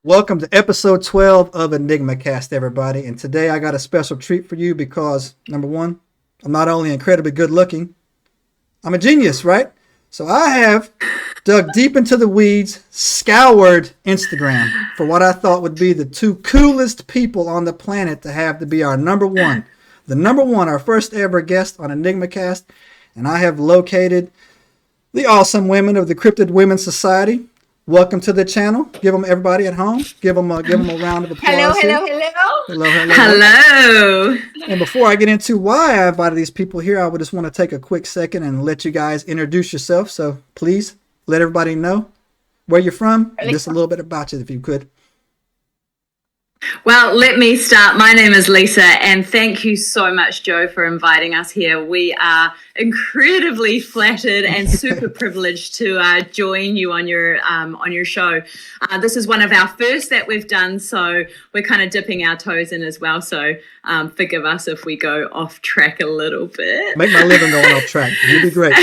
Welcome to episode 12 of EnigmaCast, everybody. And today I got a special treat for you because, number one, I'm not only incredibly good looking, I'm a genius, right? So I have dug deep into the weeds, scoured Instagram for what I thought would be the two coolest people on the planet to have to be our number one. The number one, our first ever guest on EnigmaCast. And I have located the awesome women of the Cryptid Women's Society. Welcome to the channel. Give them, everybody at home, give them a round of applause. Hello. And before I get into why I invited these people here, I would just want to take a quick second and let you guys introduce yourself. So please let everybody know where you're from, and just a little bit about you if you could. Well, let me start. My name is Lisa, and thank you so much, Joe, for inviting us here. We are incredibly flattered and super privileged to join you on your show. This is one of our first that we've done, so we're kind of dipping our toes in as well. So forgive us if we go off track a little bit. Make my living going off track. You'd be great.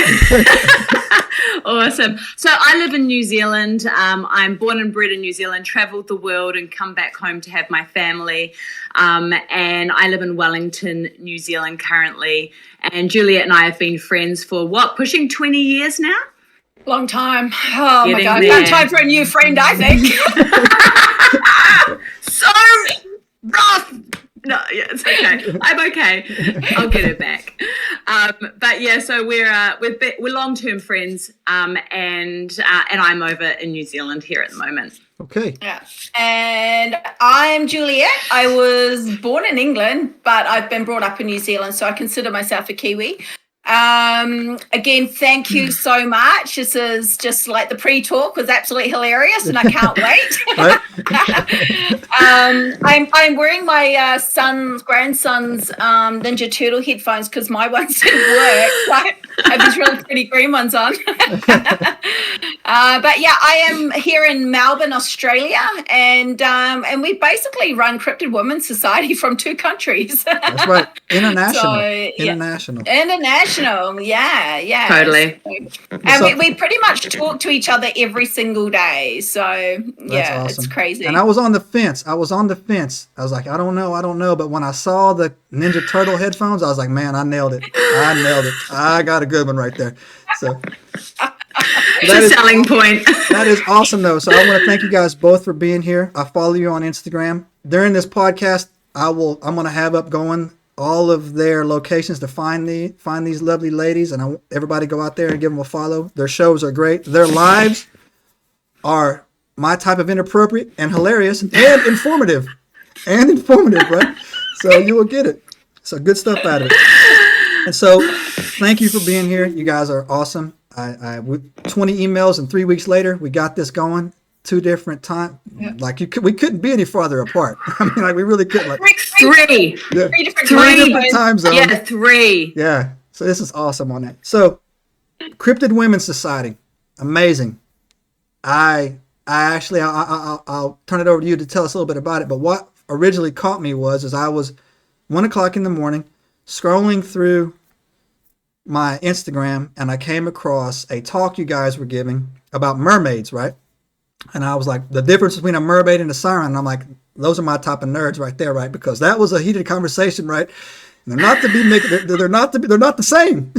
Awesome. So I live in New Zealand. I'm born and bred in New Zealand, traveled the world and come back home to have my family. And I live in Wellington, New Zealand currently. And Juliet and I have been friends for pushing 20 years now? Long time. Oh Getting my God. there. No time for a new friend, I think. So rough. No, yeah, it's okay. I'm okay. I'll get it back. But yeah, so we're long-term friends, and I'm over in New Zealand here at the moment. Okay. Yeah. And I'm Juliet. I was born in England, but I've been brought up in New Zealand, so I consider myself a Kiwi. Again, thank you so much. This is just like the pre-talk was absolutely hilarious, and I can't wait. I'm wearing my grandson's Ninja Turtle headphones because my ones didn't work. So I have these really pretty green ones on. But yeah, I am here in Melbourne, Australia, and we basically run Cryptid Women's Society from two countries. That's right. International. So, yeah. International, yeah. Totally. And we pretty much talk to each other every single day. So, yeah, awesome. It's crazy. And I was on the fence. I was like, I don't know. But when I saw the Ninja Turtle headphones, I was like, man, I nailed it. I got a good one right there. So It's a selling point. That is awesome, though. So I want to thank you guys both for being here. I follow you on Instagram. During this podcast, I'm going to have up going all of their locations to find these lovely ladies, and I want everybody to go out there and give them a follow. Their shows are great. Their lives are my type of inappropriate and hilarious and informative. Right? So you will get it. So good stuff out of it. And so thank you for being here. You guys are awesome. I 20 emails, and 3 weeks later we got this going. 2 different times. Yep. Like we couldn't be any farther apart. I mean, like we really couldn't. Like Three different time zones. Yeah, 3. Yeah. So this is awesome on that. So Cryptid Women's Society, amazing. I'll turn it over to you to tell us a little bit about it. But what originally caught me was I was 1 o'clock in the morning scrolling through my Instagram, and I came across a talk you guys were giving about mermaids, right? And I was like, the difference between a mermaid and a siren. And I'm like, those are my type of nerds right there, right? Because that was a heated conversation, right? And they're not the same.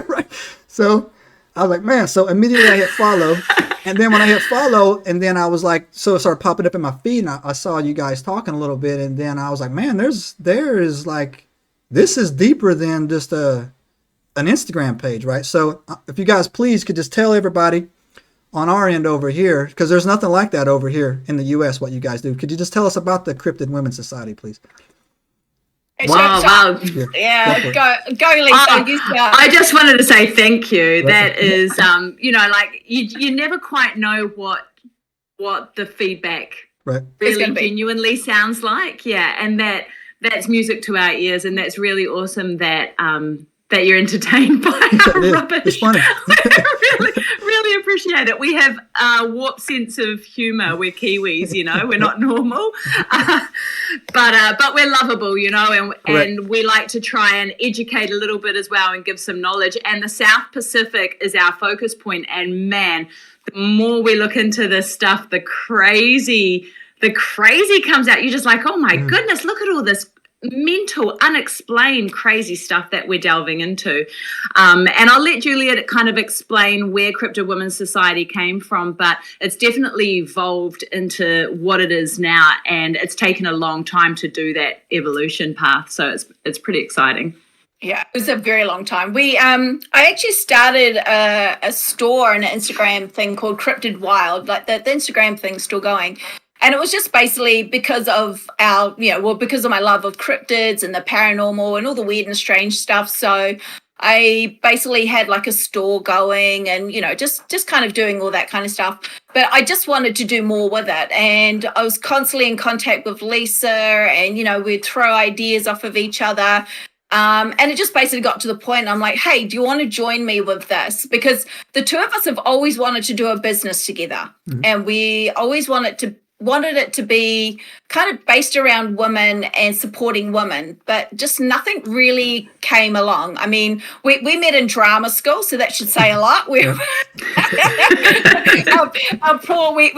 Right? So I was like, man. So immediately I hit follow, and then when I hit follow, and then I was like, so it started popping up in my feed, and I saw you guys talking a little bit, and then I was like, man, there is like, this is deeper than just an Instagram page, right? So if you guys please could just tell everybody on our end over here, because there's nothing like that over here in the U.S., what you guys do. Could you just tell us about the Cryptid Women's Society, please? Wow. Yeah, go Lisa. I just wanted to say thank you. That is, like you never quite know what the feedback really genuinely sounds like. Yeah, and that's music to our ears, and that's really awesome that you're entertained by our rubbish. It's funny. really appreciate it. We have a warped sense of humour. We're Kiwis, we're not normal, but we're lovable, and we like to try and educate a little bit as well and give some knowledge. And the South Pacific is our focus point. And man, the more we look into this stuff, the crazy the crazy comes out. You're just like, oh my goodness, look at all this mental, unexplained, crazy stuff that we're delving into. And I'll let Juliet kind of explain where Cryptid Women's Society came from, but it's definitely evolved into what it is now, and it's taken a long time to do that evolution path. So it's pretty exciting. Yeah, it was a very long time. I actually started a store and an Instagram thing called Cryptid Wild. Like the Instagram thing's still going. And it was just basically because of because of my love of cryptids and the paranormal and all the weird and strange stuff. So I basically had like a store going and, just kind of doing all that kind of stuff. But I just wanted to do more with it. And I was constantly in contact with Lisa and, we'd throw ideas off of each other. And it just basically got to the point, I'm like, hey, do you want to join me with this? Because the two of us have always wanted to do a business together. And we always wanted it to be kind of based around women and supporting women, but just nothing really came along. I mean, we met in drama school, so that should say a lot. We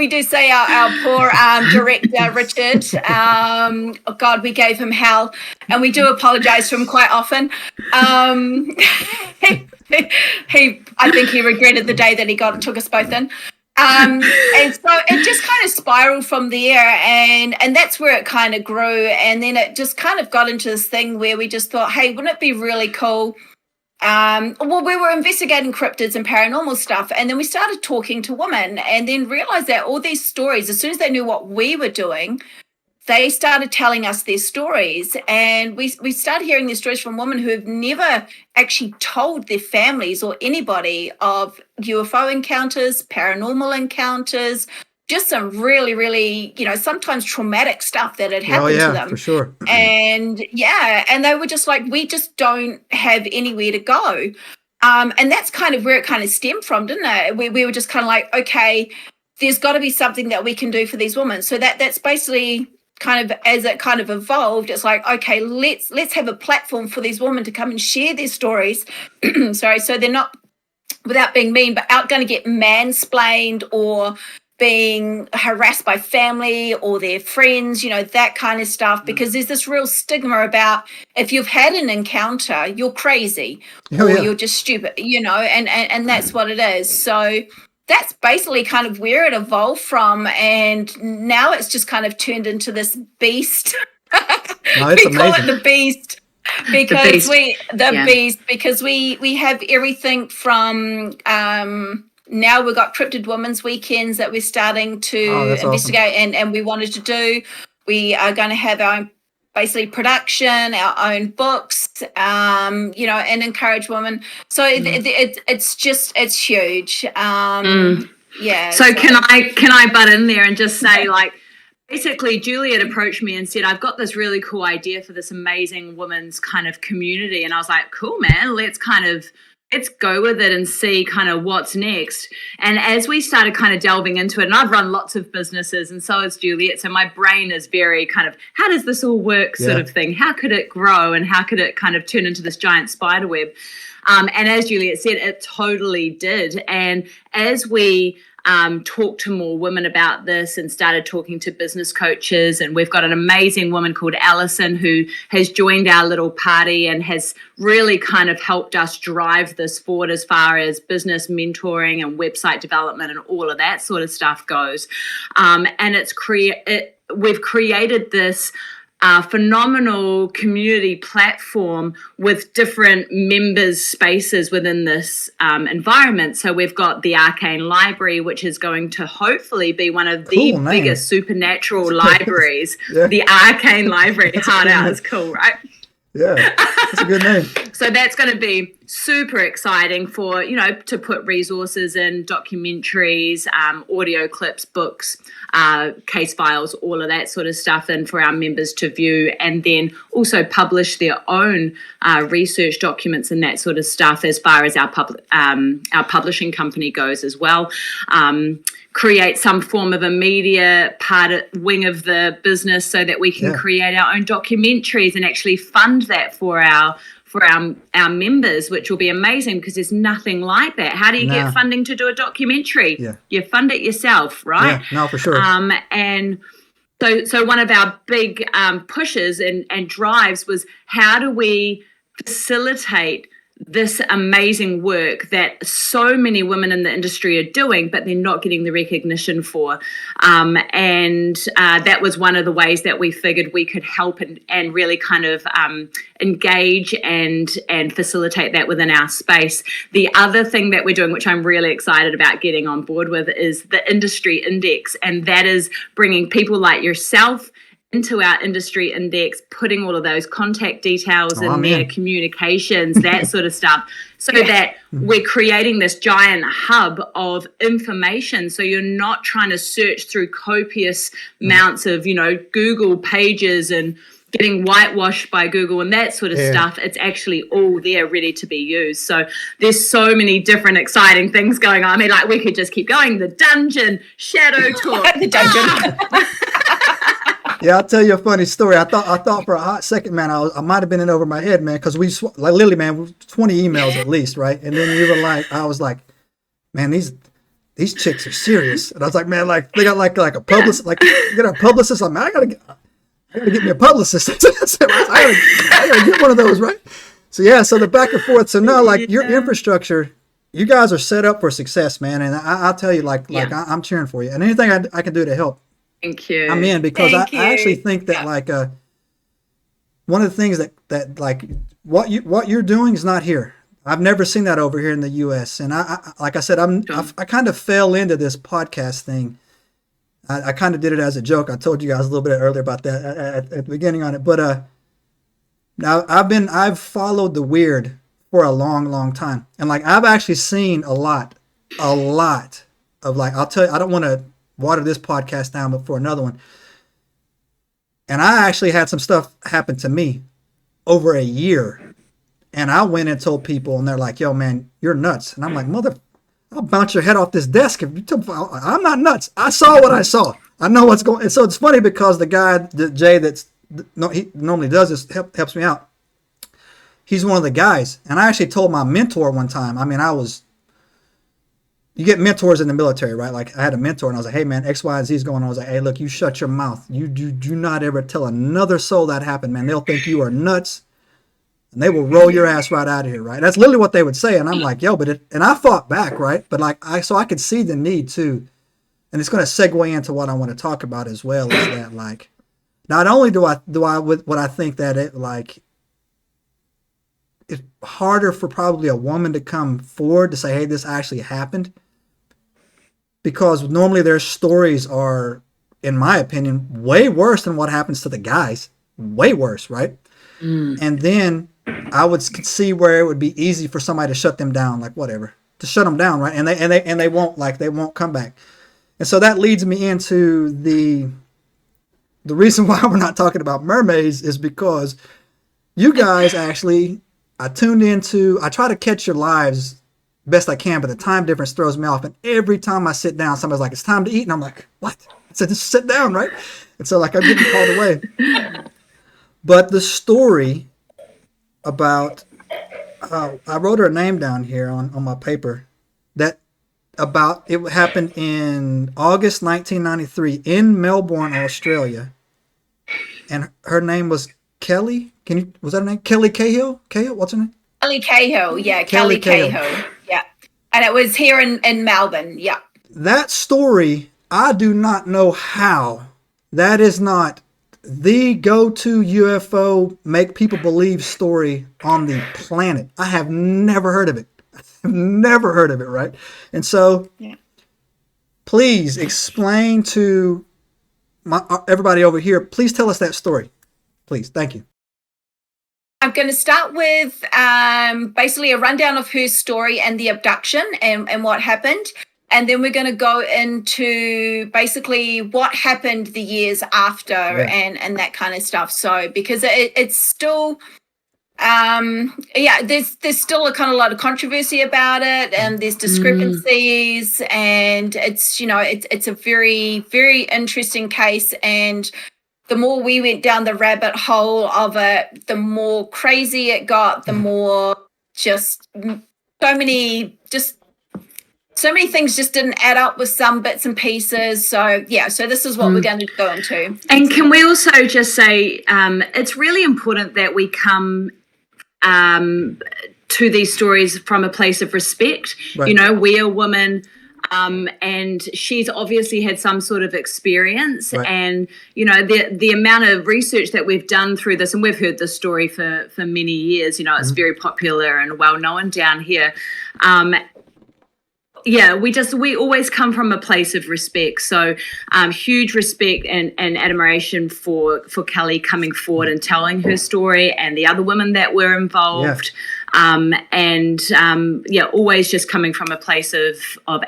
do say our poor director, Richard. Oh God, we gave him hell, and we do apologize to him quite often. I think he regretted the day that he took us both in. And so it just kind of spiraled from there, and that's where it kind of grew. And then it just kind of got into this thing where we just thought, hey, wouldn't it be really cool? Well, we were investigating cryptids and paranormal stuff, and then we started talking to women, and then realized that all these stories, as soon as they knew what we were doing, they started telling us their stories, and we started hearing these stories from women who have never actually told their families or anybody of UFO encounters, paranormal encounters, just some really, really, sometimes traumatic stuff that had happened to them. For sure. And and they were just like, we just don't have anywhere to go. And that's kind of where it kind of stemmed from, didn't it? We were just kind of like, okay, there's got to be something that we can do for these women. So that's basically kind of, as it kind of evolved, it's like, okay, let's have a platform for these women to come and share their stories. Sorry, so they're not, without being mean, but out going to get mansplained or being harassed by family or their friends, that kind of stuff, because there's this real stigma about if you've had an encounter, you're crazy or you're just stupid, and that's what it is. So that's basically kind of where it evolved from, and now it's just kind of turned into this beast. No, it's we call amazing. it the beast because we have everything from now we've got Cryptid Women's Weekends that we're starting to investigate, awesome. and we wanted to do. We are going to have our own basically production, our own books, and encourage women. So it's huge. Yeah. So can I butt in there and just say, like, basically Juliet approached me and said, I've got this really cool idea for this amazing women's kind of community. And I was like, cool, man, let's go with it and see kind of what's next. And as we started kind of delving into it, and I've run lots of businesses and so has Juliet, so my brain is very kind of, how does this all work sort of thing? How could it grow and how could it kind of turn into this giant spider web? And as Juliet said, it totally did. And as we talked to more women about this and started talking to business coaches, and we've got an amazing woman called Alison who has joined our little party and has really kind of helped us drive this forward as far as business mentoring and website development and all of that sort of stuff goes. And we've created this phenomenal community platform with different members' spaces within this environment. So we've got the Arcane Library, which is going to hopefully be one of the biggest supernatural librariys. The Arcane Library, hard out is cool, right? Yeah, that's a good name. So that's going to be super exciting for, to put resources in, documentaries, audio clips, books, case files, all of that sort of stuff in for our members to view, and then also publish their own research documents and that sort of stuff as far as our publishing company goes as well. Create some form of a media wing of the business so that we can create our own documentaries and actually fund that for our members, which will be amazing because there's nothing like that. How do you get funding to do a documentary? You fund it yourself, right? Yeah, no, for sure. And So one of our big pushes and drives was, how do we facilitate this amazing work that so many women in the industry are doing, but they're not getting the recognition for. And that was one of the ways that we figured we could help and really kind of engage and facilitate that within our space. The other thing that we're doing, which I'm really excited about getting on board with, is the industry index. And that is bringing people like yourself into our industry index, putting all of those contact details in there, communications, that sort of stuff, so that we're creating this giant hub of information. So you're not trying to search through copious amounts of, Google pages and getting whitewashed by Google and that sort of stuff. It's actually all there ready to be used. So there's so many different exciting things going on. I mean, like, we could just keep going. The dungeon, shadow talk. The dungeon. Yeah, I'll tell you a funny story. I thought for a hot second, man, I might have been in over my head, man, because we literally, man, 20 emails at least, right? And then you were like, I was like, man, these chicks are serious. And I was like, man, like, they got like a publicist, like, you got a publicist. I'm like, I gotta get me a publicist. I gotta get one of those, right? So yeah, so the back and forth. So no, like, your infrastructure, you guys are set up for success, man. And I'll tell you, I'm cheering for you. And anything I can do to help, thank you. I'm in, because I actually think that like one of the things that like what you're doing is not here. I've never seen that over here in the U.S. And I like I said, I kind of fell into this podcast thing. I kind of did it as a joke. I told you guys a little bit earlier about that at the beginning on it. But now I've followed the weird for a long time, and like I've actually seen a lot of, like, I'll tell you, I don't want to water this podcast down, but for another one. And I actually had some stuff happen to me over a year. And I went and told people, and they're like, yo, man, you're nuts. And I'm like, I'll bounce your head off this desk. I'm not nuts. I saw what I saw. I know what's going on. And so it's funny because the guy, Jay, he normally does this, helps me out. He's one of the guys. And I actually told my mentor one time, I mean, you get mentors in the military, right? Like, I had a mentor, and I was like, hey, man, X, Y, and Z is going on. I was like, hey, look, you shut your mouth. You do not ever tell another soul that happened, man. They'll think you are nuts, and they will roll your ass right out of here, right? That's literally what they would say. And I'm like, yo, and I fought back, right? But like, so I could see the need too. And it's going to segue into what I want to talk about as well, is that, like, not only do I what I think that it, like, it's harder for probably a woman to come forward to say, hey, this actually happened. Because normally their stories are, in my opinion, way worse than what happens to the guys. Way worse, right? And then I would see where it would be easy for somebody to shut them down, like, whatever, to shut them down, right? And they won't come back. And so that leads me into the reason why we're not talking about mermaids is because you guys actually, I try to catch your lives best I can, but the time difference throws me off. And every time I sit down, somebody's like, it's time to eat. And I'm like, what? I said, just sit down, right? And so, like, I'm getting called away. But the story about, I wrote her name down here on my paper, that about, it happened in August 1993 in Melbourne, Australia. And her name was Kelly. Was that her name? Kelly Cahill? What's her name? Kelly Cahill, yeah, Kelly Cahill, yeah. And it was here in Melbourne, yeah. That story, I do not know how that is not the go-to UFO make people believe story on the planet. I have never heard of it. I've never heard of it, right? And so, please explain to everybody over here. Please tell us that story. Please, thank you. I'm going to start with basically a rundown of her story and the abduction and what happened. And then we're going to go into basically what happened the years after and that kind of stuff. So because it's still, there's still a kind of lot of controversy about it, and there's discrepancies, and it's, it's a very, very interesting case. And the more we went down the rabbit hole of it, the more crazy it got, the more just so many just so many things just didn't add up with some bits and pieces. So yeah, so this is what we're going to go into. And can we also just say it's really important that we come to these stories from a place of respect. Right. You know, we are women, and she's obviously had some sort of experience. Right. And, you know, the amount of research that we've done through this, and we've heard this story for many years, you know, it's very popular and well known down here. We always come from a place of respect. So huge respect and admiration for Kelly coming forward and telling her story, and the other women that were involved. Always just coming from a place of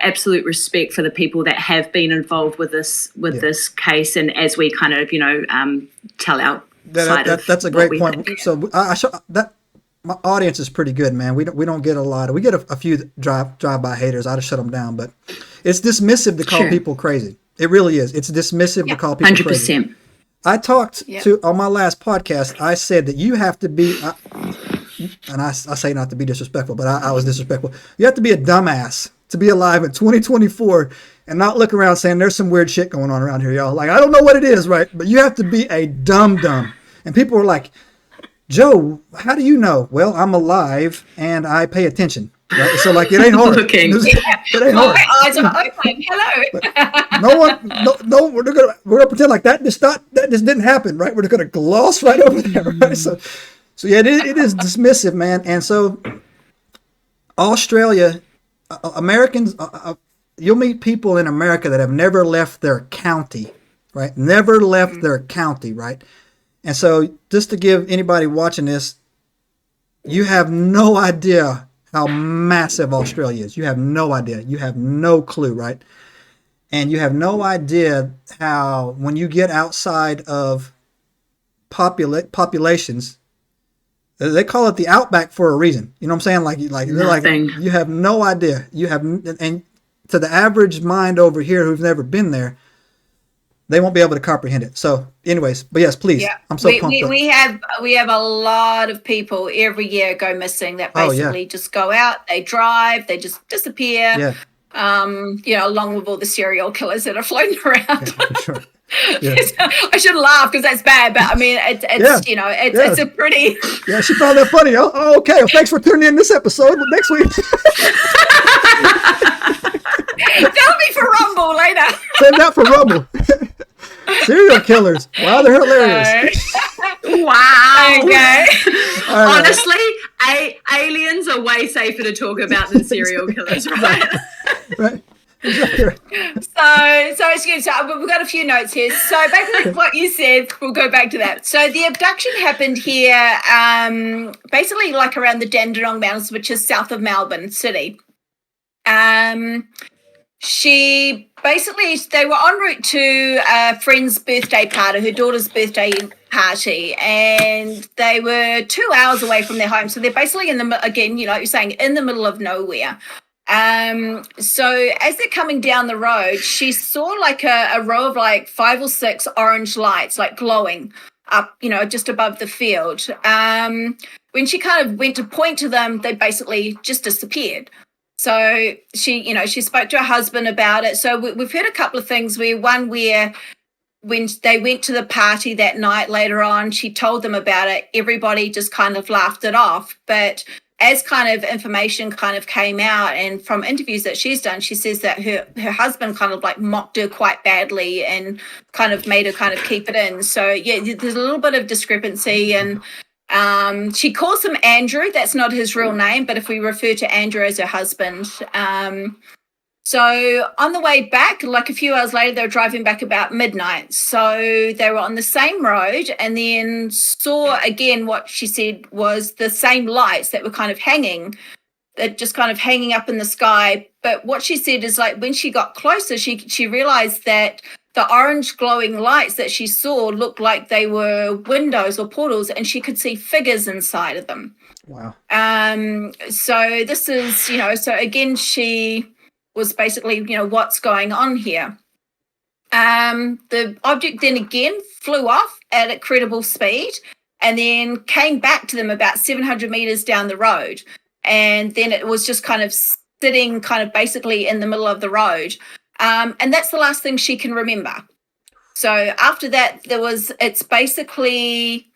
absolute respect for the people that have been involved with this case, and as we kind of, you know, tell our side of that's a great point. think. So my audience is pretty good, man. We don't get a lot. We get a few drive-by haters. I just shut them down. But it's dismissive to call people crazy. It really is. It's dismissive to call people 100%. Crazy. I talked to on my last podcast. I said that you have to be, and I say not to be disrespectful, but I was disrespectful. You have to be a dumbass to be alive in 2024 and not look around saying there's some weird shit going on around here, y'all. Like, I don't know what it is, right? But you have to be a dumb. And people were like, Joe, how do you know? Well, I'm alive and I pay attention. Right? So, like, it ain't hard. It ain't hard. My eyes are open. Hello. We're gonna pretend like that just didn't happen, right? We're gonna gloss right over there, right? So yeah, it is dismissive, man. And so, Australia, Americans, you'll meet people in America that have never left their county, right? Never left their county, right? And so, just to give anybody watching this, you have no idea how massive Australia is. You have no idea. You have no clue, right? And you have no idea how, when you get outside of populations, they call it the outback for a reason. You know what I'm saying? They're like, you have no idea. And to the average mind over here who's never been there, they won't be able to comprehend it. So anyways, but yes, please. Yeah. I'm so pumped up. We have a lot of people every year go missing that basically just go out, they drive, they just disappear. Yeah. Along with all the serial killers that are floating around. Yeah, for sure. Yeah. I shouldn't laugh because that's bad, but I mean, it's a pretty. Yeah, she found that funny. Oh, okay. Well, thanks for tuning in this episode. Next week. That'll be for Rumble later. Save that for Rumble. Serial killers. Wow, they're hilarious. Wow. Okay. Honestly, aliens are way safer to talk about than serial killers, right? Right. So it's good. So we've got a few notes here. So back to what you said, we'll go back to that. So the abduction happened here, basically like around the Dandenong Mountains, which is south of Melbourne City. They were en route to a friend's birthday party, her daughter's birthday party, and they were 2 hours away from their home. So they're basically in like you're saying, in the middle of nowhere. So as they're coming down the road, she saw like a row of like 5 or 6 orange lights, like glowing up, just above the field. When she kind of went to point to them, they basically just disappeared. So she spoke to her husband about it. So we've heard a couple of things where when they went to the party that night later on, she told them about it. Everybody just kind of laughed it off. But as kind of information kind of came out, and from interviews that she's done, she says that her husband kind of like mocked her quite badly and kind of made her kind of keep it in. So yeah, there's a little bit of discrepancy. And she calls him Andrew. That's not his real name, but if we refer to Andrew as her husband. So on the way back, like a few hours later, they were driving back about midnight. So they were on the same road and then saw again what she said was the same lights that were kind of hanging up in the sky. But what she said is like when she got closer, she realized that the orange glowing lights that she saw looked like they were windows or portals, and she could see figures inside of them. Wow. So this is, so again, she was basically, what's going on here. The object then again flew off at incredible speed and then came back to them about 700 meters down the road. And then it was just kind of sitting kind of basically in the middle of the road. And that's the last thing she can remember. So after that, it's basically,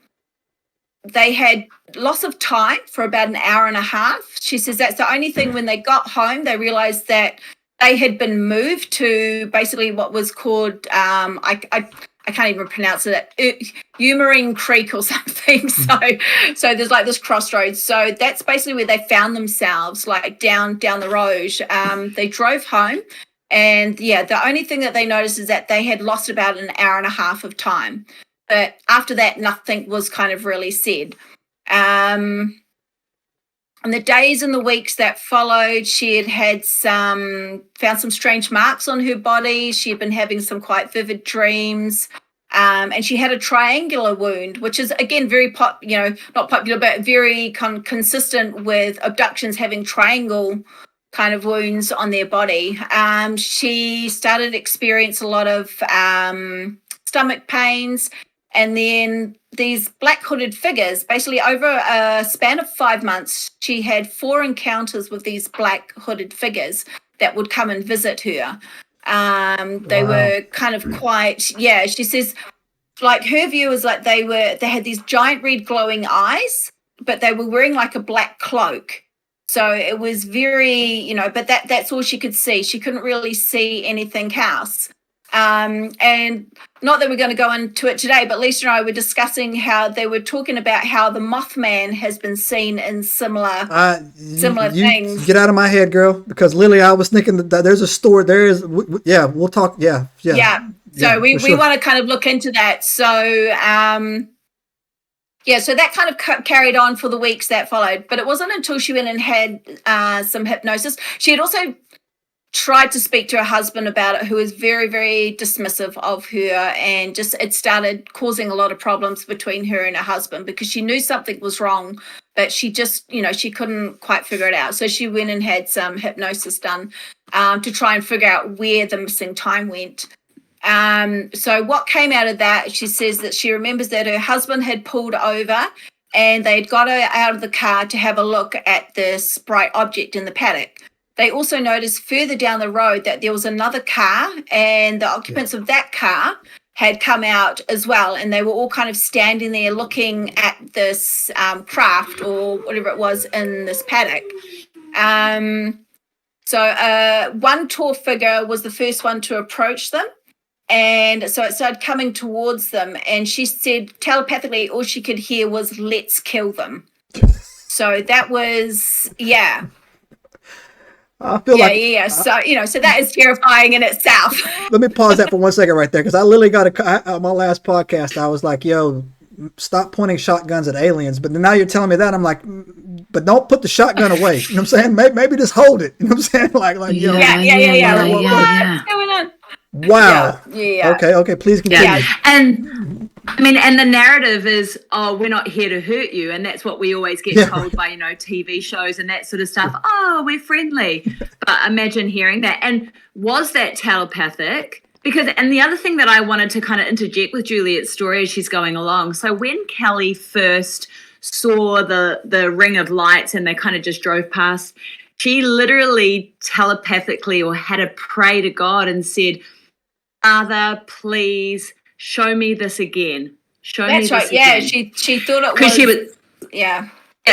they had loss of time for about an hour and a half. She says that's the only thing. When they got home, they realized that they had been moved to basically what was called, I can't even pronounce it, Ummering Creek or something. So there's like this crossroads. So that's basically where they found themselves, like down the road. They drove home, and the only thing that they noticed is that they had lost about an hour and a half of time. But after that, nothing was kind of really said. And the days and the weeks that followed, she had found some strange marks on her body. She had been having some quite vivid dreams. And she had a triangular wound, which is, again, very, not popular, but very consistent with abductions having triangle kind of wounds on their body. She started to experience a lot of stomach pains. And then these black hooded figures, basically over a span of 5 months, she had 4 encounters with these black hooded figures that would come and visit her. They were kind of quite, she says, like, her view is like they had these giant red glowing eyes, but they were wearing like a black cloak. So it was very, but that's all she could see. She couldn't really see anything else. And not that we're going to go into it today, but Lisa and I were discussing how they were talking about how the Mothman has been seen in similar things. Get out of my head, girl, because Lily, I was thinking that there's a story. We'll talk. Yeah. So we want to kind of look into that. So, so that kind of carried on for the weeks that followed, but it wasn't until she went and had some hypnosis. She had also tried to speak to her husband about it, who was very, very dismissive of her, and just it started causing a lot of problems between her and her husband because she knew something was wrong, but she just, she couldn't quite figure it out. So she went and had some hypnosis done to try and figure out where the missing time went. So what came out of that, she says that she remembers that her husband had pulled over and they'd got her out of the car to have a look at this bright object in the paddock. They also noticed further down the road that there was another car, and the occupants of that car had come out as well, and they were all kind of standing there looking at this craft or whatever it was in this paddock. So one tall figure was the first one to approach them, and so it started coming towards them, and she said telepathically all she could hear was, "Let's kill them." So that was, I feel So that is terrifying in itself. Let me pause that for 1 second right there, because I literally on my last podcast, I was like, yo, stop pointing shotguns at aliens. But now you're telling me that, I'm like, but don't put the shotgun away. You know what I'm saying? Maybe just hold it. You know what I'm saying? Like, What's going on? Wow. Yeah. Okay. Please continue. Yeah. And I mean, and the narrative is, oh, we're not here to hurt you. And that's what we always get told by, TV shows and that sort of stuff. Oh, we're friendly. But imagine hearing that. And was that telepathic? And the other thing that I wanted to kind of interject with Juliet's story as she's going along. So when Kelly first saw the ring of lights and they kind of just drove past, she literally telepathically or had to pray to God and said, Father, please show me this again. That's right. Yeah, she thought it was.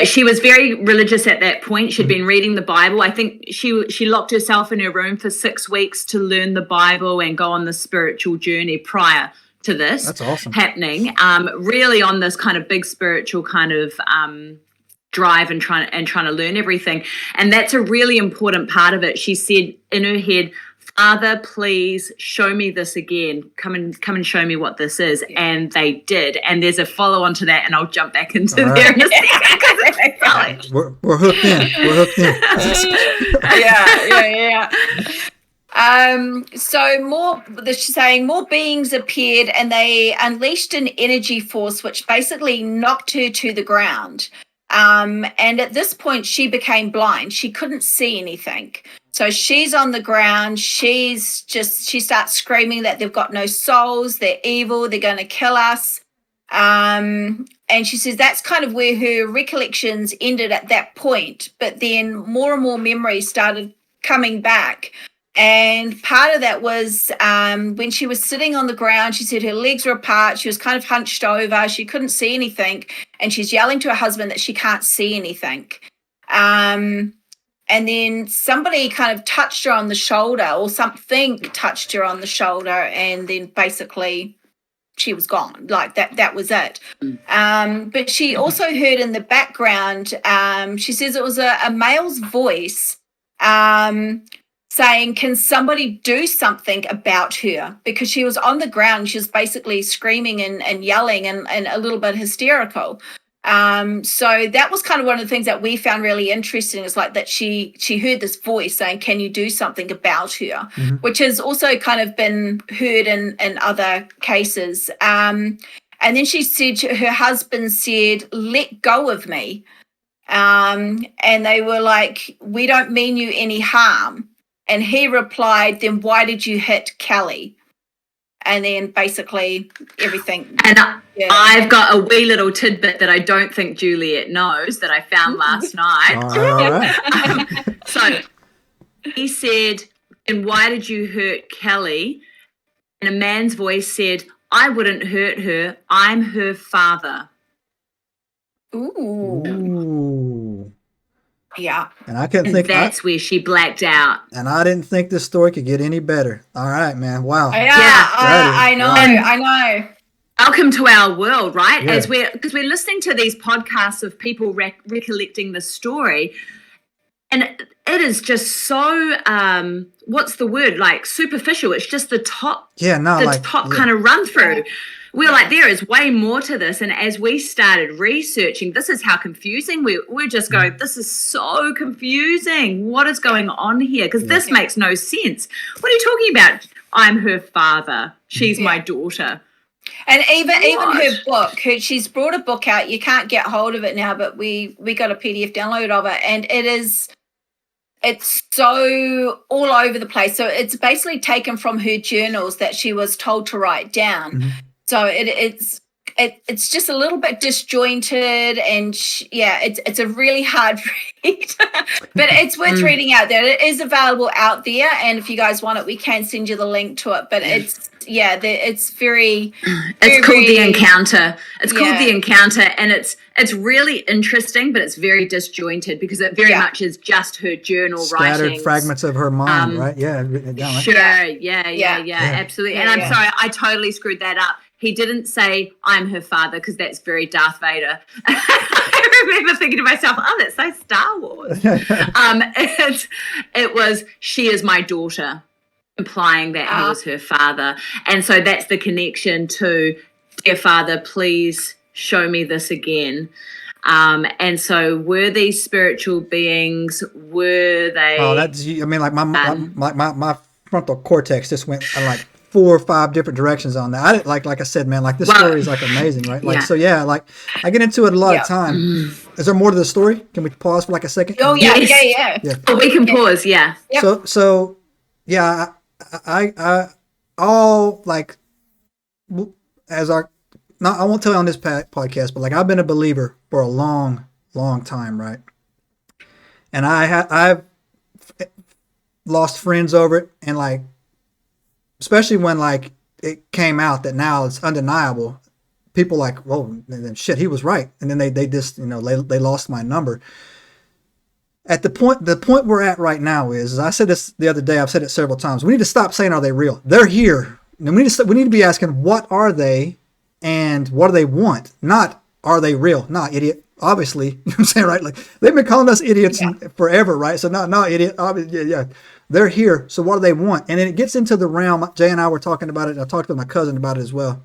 She was very religious at that point. She'd been reading the Bible. I think she locked herself in her room for 6 weeks to learn the Bible and go on the spiritual journey prior to this. That's awesome. Happening. Really on this kind of big spiritual kind of drive and trying to learn everything. And that's a really important part of it. She said in her head, Father, please show me this again. Come and show me what this is. And they did. And there's a follow on to that, and I'll jump back into there in a second. We're hooked in. So she's saying more beings appeared, and they unleashed an energy force which basically knocked her to the ground. And at this point, she became blind. She couldn't see anything. So she's on the ground. She starts screaming that they've got no souls. They're evil. They're going to kill us. And she says that's kind of where her recollections ended at that point. But then more and more memories started coming back. And part of that was when she was sitting on the ground, she said her legs were apart. She was kind of hunched over. She couldn't see anything. And she's yelling to her husband that she can't see anything. And then somebody kind of touched her on the shoulder, or something touched her on the shoulder. And then basically she was gone. Like that was it. But she also heard in the background, she says it was a male's voice saying, can somebody do something about her? Because she was on the ground. She was basically screaming and yelling and a little bit hysterical. So that was kind of one of the things that we found really interesting, is like that she heard this voice saying, can you do something about her? Which has also kind of been heard in other cases. And then she said, her husband said, let go of me. And they were like, we don't mean you any harm. And he replied, then why did you hit Kelly? And then basically everything. And I've got a wee little tidbit that I don't think Juliet knows that I found last night. All right. So he said, and why did you hurt Kelly? And a man's voice said, I wouldn't hurt her. I'm her father. Ooh. Yeah. And I couldn't think that's where she blacked out. And I didn't think this story could get any better. All right, man. Wow. Yeah, I know. Welcome to our world, right? Yeah. Because we're listening to these podcasts of people recollecting the story, and it is just so what's the word, like superficial. It's just the top kind of run through. Yeah. We're like, there is way more to this. And as we started researching, this is how confusing we're just going, this is so confusing. What is going on here? Because this makes no sense. What are you talking about? I'm her father. She's my daughter. And even her book, she's brought a book out. You can't get hold of it now, but we got a PDF download of it. And it's so all over the place. So it's basically taken from her journals that she was told to write down. So it's just a little bit disjointed, and it's a really hard read, but it's worth reading out there. It is available out there, and if you guys want it, we can send you the link to it. But it's very. It's called The Encounter. It's called The Encounter, and it's really interesting, but it's very disjointed because it very much is just her journal scattered writings. Fragments of her mind, right? Yeah, written down, right? Sure, absolutely. And I'm sorry, I totally screwed that up. He didn't say, I'm her father, because that's very Darth Vader. I remember thinking to myself, that's so Star Wars. It was, she is my daughter, implying that he was her father. And so that's the connection to, dear father, please show me this again. And so were these spiritual beings, were they... Oh, that's, I mean, like my frontal cortex just went like 4 or 5 different directions on that. I didn't like I said, man, like this story is like amazing, right? Like, so like I get into it a lot of time. Is there more to the story? Can we pause for like a second? Oh, yeah. Oh, we can pause, Yep. So I all like, as our, not, I won't tell you on this podcast, but like I've been a believer for a long time, right? And I've lost friends over it, and like, especially when like it came out that now it's undeniable, people like, well, then shit, he was right. And then they just, they lost my number. At the point we're at right now is, I said this the other day, I've said it several times, we need to stop saying, are they real? They're here. And we need to be asking, what are they and what do they want? Not, are they real? Not idiot. Obviously, you know what I'm saying, right? Like they've been calling us idiots forever, right? So no, idiot. Obviously, they're here. So what do they want? And then it gets into the realm. Jay and I were talking about it. I talked to my cousin about it as well.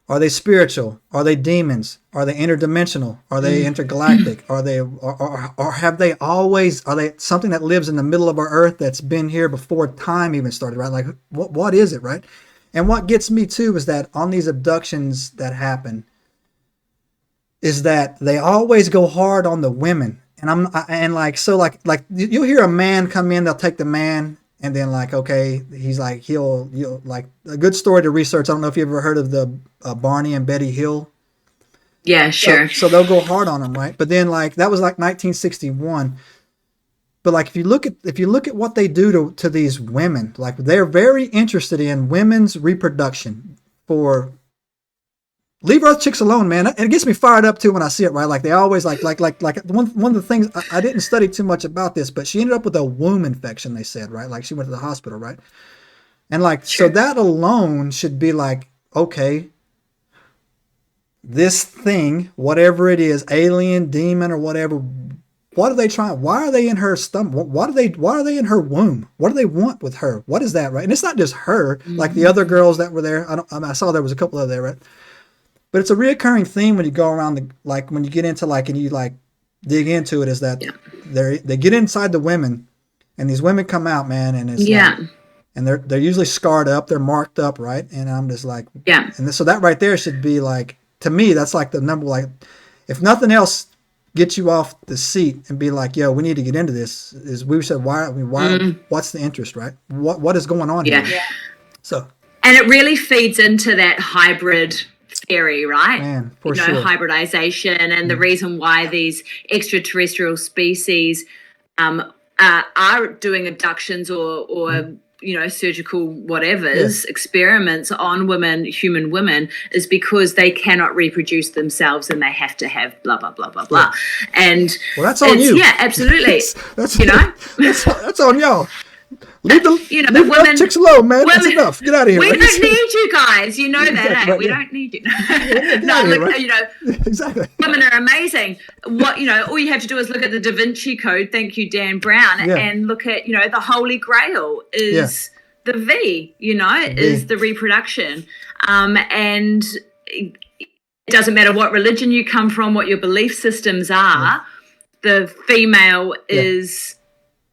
Are they spiritual? Are they demons? Are they interdimensional? Are they intergalactic? Are they, or have they always, are they something that lives in the middle of our earth that's been here before time even started, right? Like what is it, right? And what gets me too is that on these abductions that happen, is that they always go hard on the women. And you'll hear a man come in, they'll take the man, and then like, okay, he's like, he'll like, a good story to research. I don't know if you ever heard of the Barney and Betty Hill. Yeah, sure. So they'll go hard on him, right? But then like, that was like 1961. But like if you look at what they do to these women, like they're very interested in women's reproduction. For leave Earth chicks alone, man. And it gets me fired up too when I see it, right? Like they always like one of the things I didn't study too much about this, but she ended up with a womb infection, they said, right? Like she went to the hospital, right? And like so that alone should be like, okay, this thing, whatever it is, alien, demon, or whatever, what are they trying? Why are they in her stomach? Why are they in her womb? What do they want with her? What is that, right? And it's not just her, like the other girls that were there. I saw there was a couple of there, right? But it's a reoccurring theme when you go around like when you get into like and you like dig into it, is that they get inside the women, and these women come out, man, and it's like, and they're usually scarred up, they're marked up, right? And I'm just like, and so that right there should be like, to me, that's like the number, like if nothing else get you off the seat and be like, yo, we need to get into this, is we said, what's the interest, right? What is going on here? So, and it really feeds into that hybrid theory, right? Man, for sure. Hybridization, and the reason why these extraterrestrial species are doing abductions or surgical whatevers, experiments on human women, is because they cannot reproduce themselves and they have to have blah, blah, blah, blah, blah. And well, that's on you. Yeah, absolutely. that's on y'all. Leave the women, chicks alone, man. That's enough. Get out of here. We don't need you guys. You know that, eh? We don't need you. Exactly. Women are amazing. All you have to do is look at the Da Vinci Code. Thank you, Dan Brown, and look at the Holy Grail is the V. Is the reproduction, and it doesn't matter what religion you come from, what your belief systems are. The female is.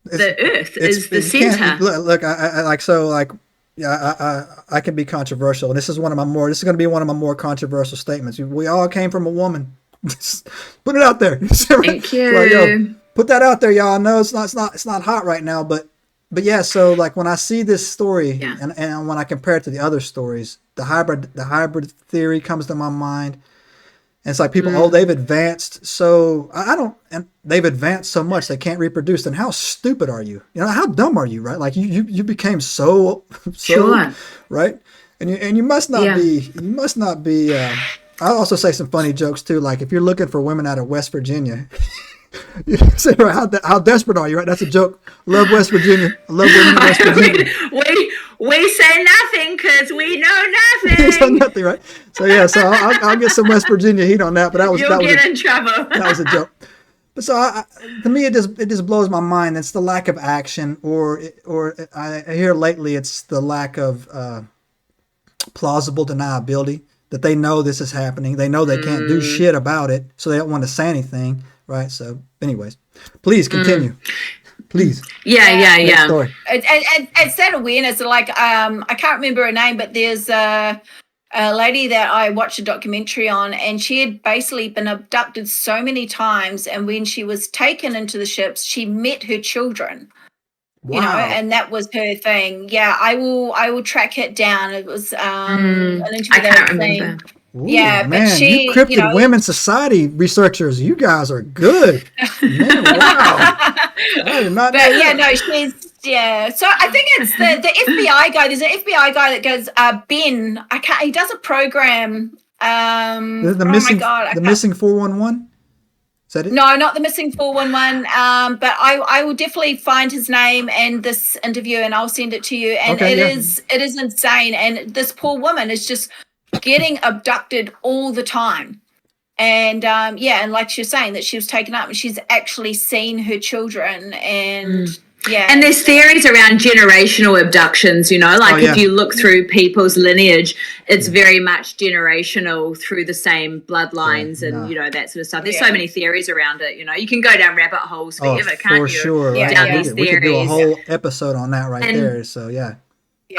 The Earth is the center. Look, I can be controversial, and this is going to be one of my more controversial statements. We all came from a woman. Put it out there. Thank you. Like, put that out there, y'all. I know it's not hot right now, but yeah. So like when I see this story, and when I compare it to the other stories, the hybrid theory comes to my mind. And it's like people, they've advanced and they've advanced so much they can't reproduce. Then how stupid are you? How dumb are you, right? Like you became so sure. Right? And you must not be. I'll also say some funny jokes too. Like if you're looking for women out of West Virginia, you say, how desperate are you? Right? That's a joke. Love West Virginia. I love women in West Virginia. We say nothing because we know nothing. We say nothing, right? So yeah, I'll get some West Virginia heat on that. But You'll get in trouble. That was a joke. But so to me, it just blows my mind. It's the lack of action, or I hear lately it's the lack of plausible deniability, that they know this is happening. They know they can't do shit about it, so they don't want to say anything, right? So, anyways, please continue. Please. Yeah. It's that awareness. Like, I can't remember her name, but there's a lady that I watched a documentary on, and she had basically been abducted so many times. And when she was taken into the ships, she met her children. Wow. And that was her thing. Yeah, I will track it down. It was an interview. I can't remember. Ooh, yeah, man, but she, you Cryptid Women's Society researchers, you guys are good. Man, wow. I did not know that. So I think it's the FBI guy. There's an FBI guy that goes, Ben. He does a program. The missing 411. Is that it? No, not the missing 411. But I will definitely find his name and this interview, and I'll send it to you. And it is insane. And this poor woman is just getting abducted all the time. And and like she was saying, that she was taken up and she's actually seen her children. And and there's theories around generational abductions, if you look through people's lineage, it's very much generational through the same bloodlines and that sort of stuff. There's so many theories around it. You can go down rabbit holes forever, can't you? For sure. Right? Yeah. These We could do a whole episode on that there. So yeah.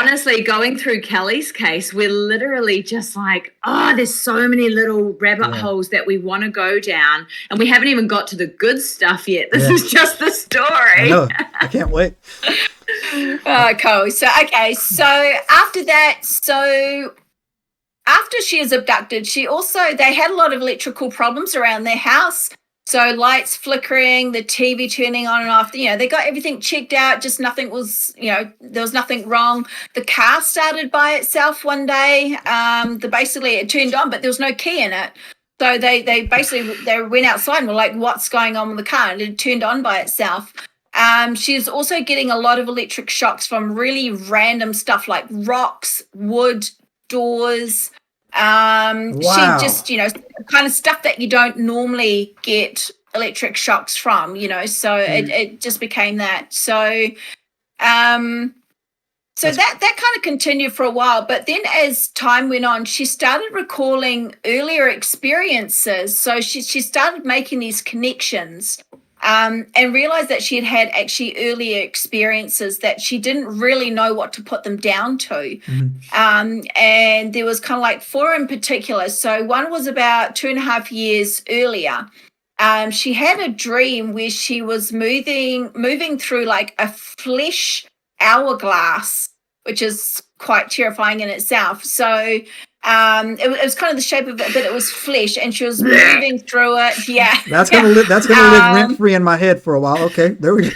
Honestly, going through Kelly's case, we're literally just like, there's so many little rabbit holes that we want to go down, and we haven't even got to the good stuff yet. This is just the story. I know. I can't wait. Cool. So after that, after she is abducted, they had a lot of electrical problems around their house. So lights flickering, the TV turning on and off. They got everything checked out. Just nothing was, there was nothing wrong. The car started by itself one day. Basically it turned on, but there was no key in it. So they went outside and were like, "What's going on with the car?" And it turned on by itself. She's also getting a lot of electric shocks from really random stuff like rocks, wood, doors. Wow. She just, kind of stuff that you don't normally get electric shocks from, so it just became that. So, that kind of continued for a while, but then as time went on, she started recalling earlier experiences. So she started making these connections. And realized that she had actually earlier experiences that she didn't really know what to put them down to. Mm-hmm. And there was kind of like 4 in particular. So one was about 2.5 years earlier. She had a dream where she was moving through like a flesh hourglass, which is quite terrifying in itself. So it was kind of the shape of it, but it was flesh, and she was moving through it. Yeah, that's gonna live rent free in my head for a while. Okay, there we go.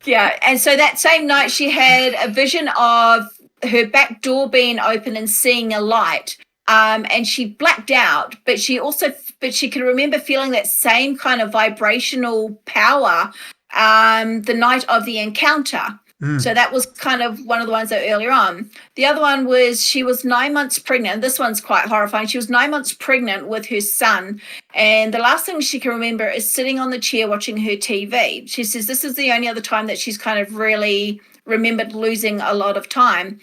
Yeah. And so that same night, she had a vision of her back door being open and seeing a light. And she blacked out, but she could remember feeling that same kind of vibrational power the night of the encounter. So that was kind of one of the ones that earlier on. The other one was she was 9 months pregnant. This one's quite horrifying. She was 9 months pregnant with her son. And the last thing she can remember is sitting on the chair watching her TV. She says this is the only other time that she's kind of really remembered losing a lot of time.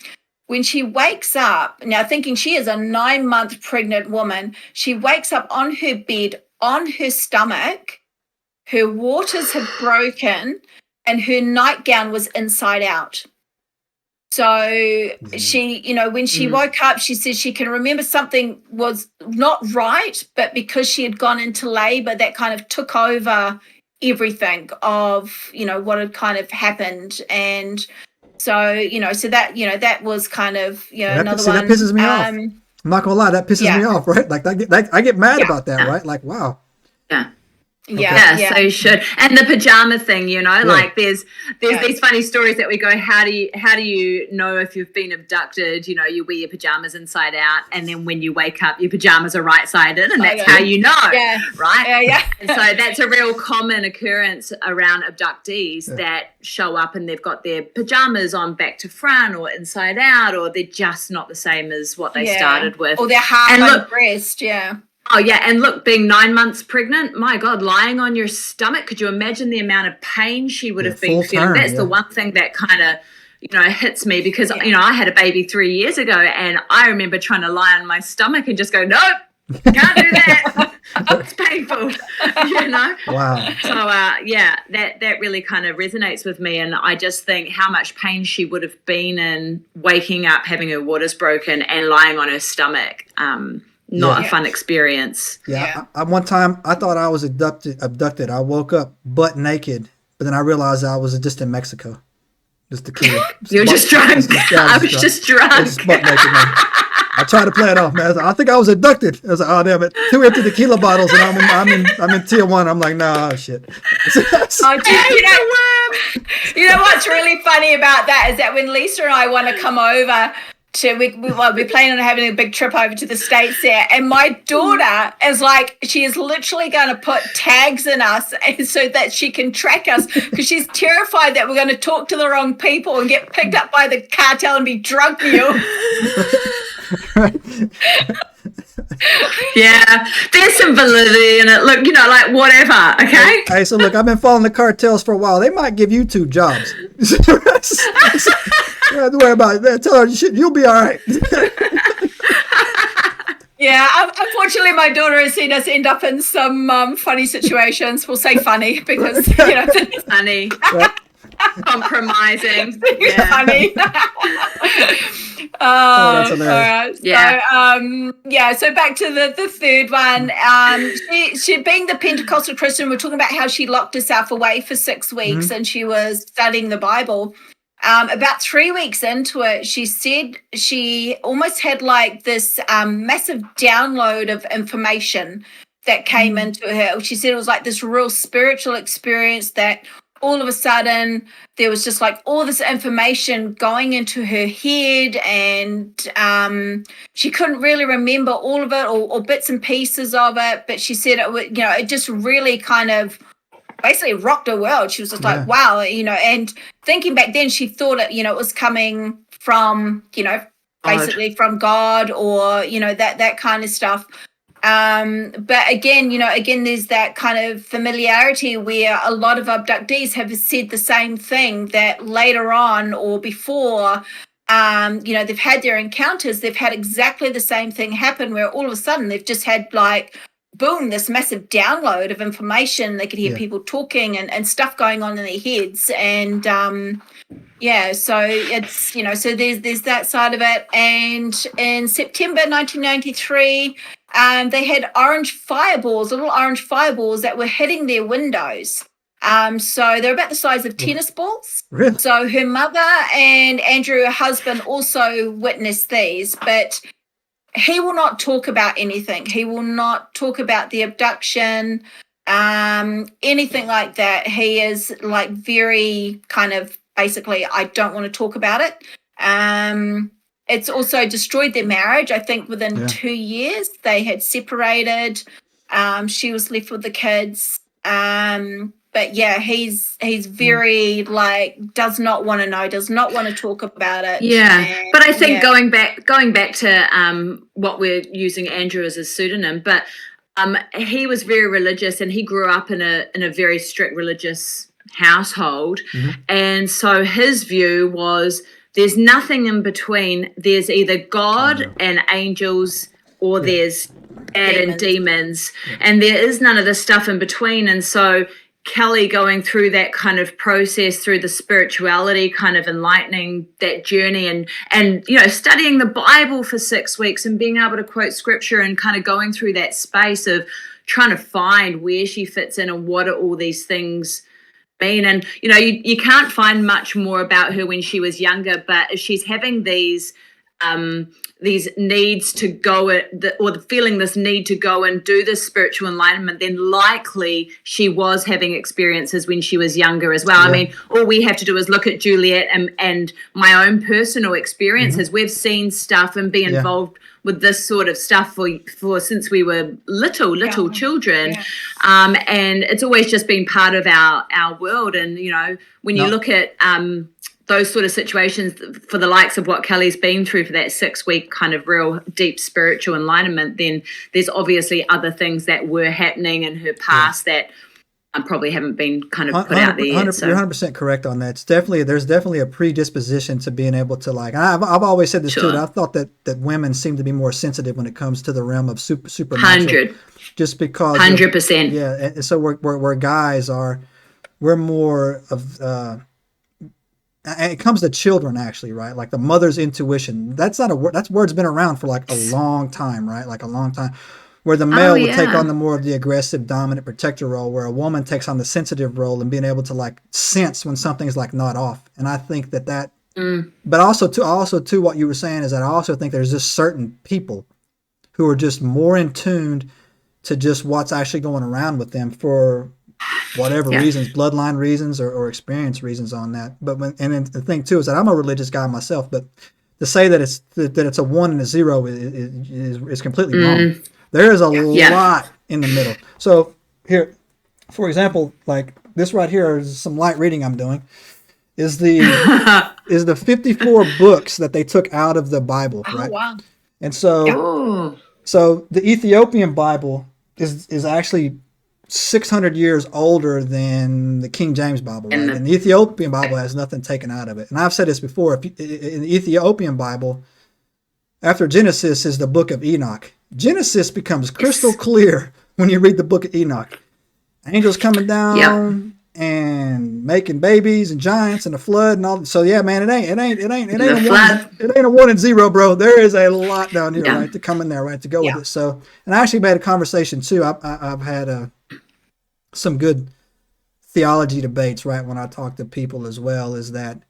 When she wakes up, now thinking she is a 9-month pregnant woman, she wakes up on her bed, on her stomach. Her waters had broken, and her nightgown was inside out. So she, when she woke up, she says she can remember something was not right, but because she had gone into labor, that kind of took over everything of, what had kind of happened. And so, so that was kind of, another one. That pisses me off. I'm not gonna lie, that pisses me off, right? Like I get mad about that, right? Like, wow. Yeah. Okay. Yeah, so you should. And the pajama thing, like there's these funny stories that we go, how do you know if you've been abducted? You wear your pajamas inside out, and then when you wake up, your pajamas are right sided, and that's how you know, right? Yeah. And so that's a real common occurrence around abductees that show up and they've got their pajamas on back to front or inside out, or they're just not the same as what they started with, or they're half undressed. Oh, yeah. And look, being 9 months pregnant, my God, lying on your stomach, could you imagine the amount of pain she would have been feeling? That's the one thing that kind of, hits me because, I had a baby 3 years ago, and I remember trying to lie on my stomach and just go, nope, can't do that. It's painful, Wow. So, that really kind of resonates with me. And I just think how much pain she would have been in waking up, having her waters broken and lying on her stomach. Not a fun experience. Yeah. One time I thought I was abducted. I woke up butt naked, but then I realized I was just in Mexico. Just tequila. You're just drunk. I was just drunk. I was just butt naked, man. I tried to play it off, man. I think I was abducted. I was like, oh damn it, 2 empty tequila bottles, and I'm in Tijuana. I'm like, nah, shit. You know what's really funny about that is that when Lisa and I want to come over. We're planning on having a big trip over to the States there, and my daughter is like, she is literally going to put tags in us so that she can track us, because she's terrified that we're going to talk to the wrong people and get picked up by the cartel and be drug mules. Yeah, there's some validity in it. Look, like whatever, okay? Hey, so look, I've been following the cartels for a while. They might give you 2 jobs. You don't have to worry about it. Tell her you'll be all right. Yeah, unfortunately, my daughter has seen us end up in some funny situations. We'll say funny because, funny. Compromising. Funny. That's hilarious. So back to the third one. She being the Pentecostal Christian, we're talking about how she locked herself away for 6 weeks and she was studying the Bible. About 3 weeks into it, she said she almost had like this massive download of information that came into her. She said it was like this real spiritual experience that all of a sudden there was just like all this information going into her head, and she couldn't really remember all of it or bits and pieces of it. But she said it just really kind of basically rocked her world. She was just like, wow, and thinking back then, she thought it was coming from, basically from God or, that kind of stuff. But again, there's that kind of familiarity where a lot of abductees have said the same thing, that later on or before, they've had their encounters, they've had exactly the same thing happen, where all of a sudden they've just had like, boom, this massive download of information. They could hear people talking and stuff going on in their heads. And so it's, so there's that side of it. And in September 1993, they had little orange fireballs that were hitting their windows. So they're about the size of tennis balls. Really? So her mother and Andrew, her husband, also witnessed these, but he will not talk about anything. He will not talk about the abduction, anything like that. He is like very kind of basically, I don't want to talk about it. It's also destroyed their marriage. I think within 2 years they had separated. She was left with the kids. But yeah, he's very like, does not want to know, does not want to talk about it. Yeah, and, but I think going back to what we're using Andrew as a pseudonym, but he was very religious, and he grew up in a very strict religious household, and so his view was there's nothing in between. There's either God and angels, or there's bad and demons, and there is none of this stuff in between. And so Kelly going through that kind of process, through the spirituality, kind of enlightening that journey, and studying the Bible for 6 weeks and being able to quote scripture and kind of going through that space of trying to find where she fits in and what are all these things mean. And you can't find much more about her when she was younger, but if she's having these needs to go or feeling this need to go and do this spiritual enlightenment, then likely she was having experiences when she was younger as well. I mean, all we have to do is look at Juliet and my own personal experiences. We've seen stuff and be involved with this sort of stuff for since we were little children. And it's always just been part of our world. And, when you look at those sort of situations for the likes of what Kelly's been through for that 6 week kind of real deep spiritual enlightenment, then there's obviously other things that were happening in her past that probably haven't been kind of put out there yet. So. You're 100% correct on that. There's definitely a predisposition to being able to like, I've always said this too, and I thought that women seem to be more sensitive when it comes to the realm of supernatural. 100. Just because. 100%. Yeah. And so we're guys we're more of, and it comes to children actually, right? Like the mother's intuition. That's not a word. That word's been around for like a long time, right? Like a long time. Where the male would take on the more of the aggressive, dominant protector role, where a woman takes on the sensitive role and being able to like sense when something's like not off. And I think that, but also to what you were saying is that I also think there's just certain people who are just more in tuned to just what's actually going around with them for whatever reasons, bloodline reasons or experience reasons on that. But and the thing too is that I'm a religious guy myself, but to say that it's a 1 and a 0 is completely wrong. There is a lot in the middle. So here, for example, like this right here is some light reading I'm doing. Is the 54 books that they took out of the Bible, right? Oh, wow. And so the Ethiopian Bible is actually 600 years older than the King James Bible, right? And the Ethiopian Bible has nothing taken out of it. And I've said this before. In the Ethiopian Bible, after Genesis is the book of Enoch. Genesis becomes crystal clear when you read the book of Enoch. Angels coming down and making babies and giants and the flood and all. So yeah, man, it ain't a 1 and 0, bro. There is a lot down here, right, to come in there, right, to go with it. So, and I actually made a conversation too. I've had some good theology debates, right, when I talk to people as well, is that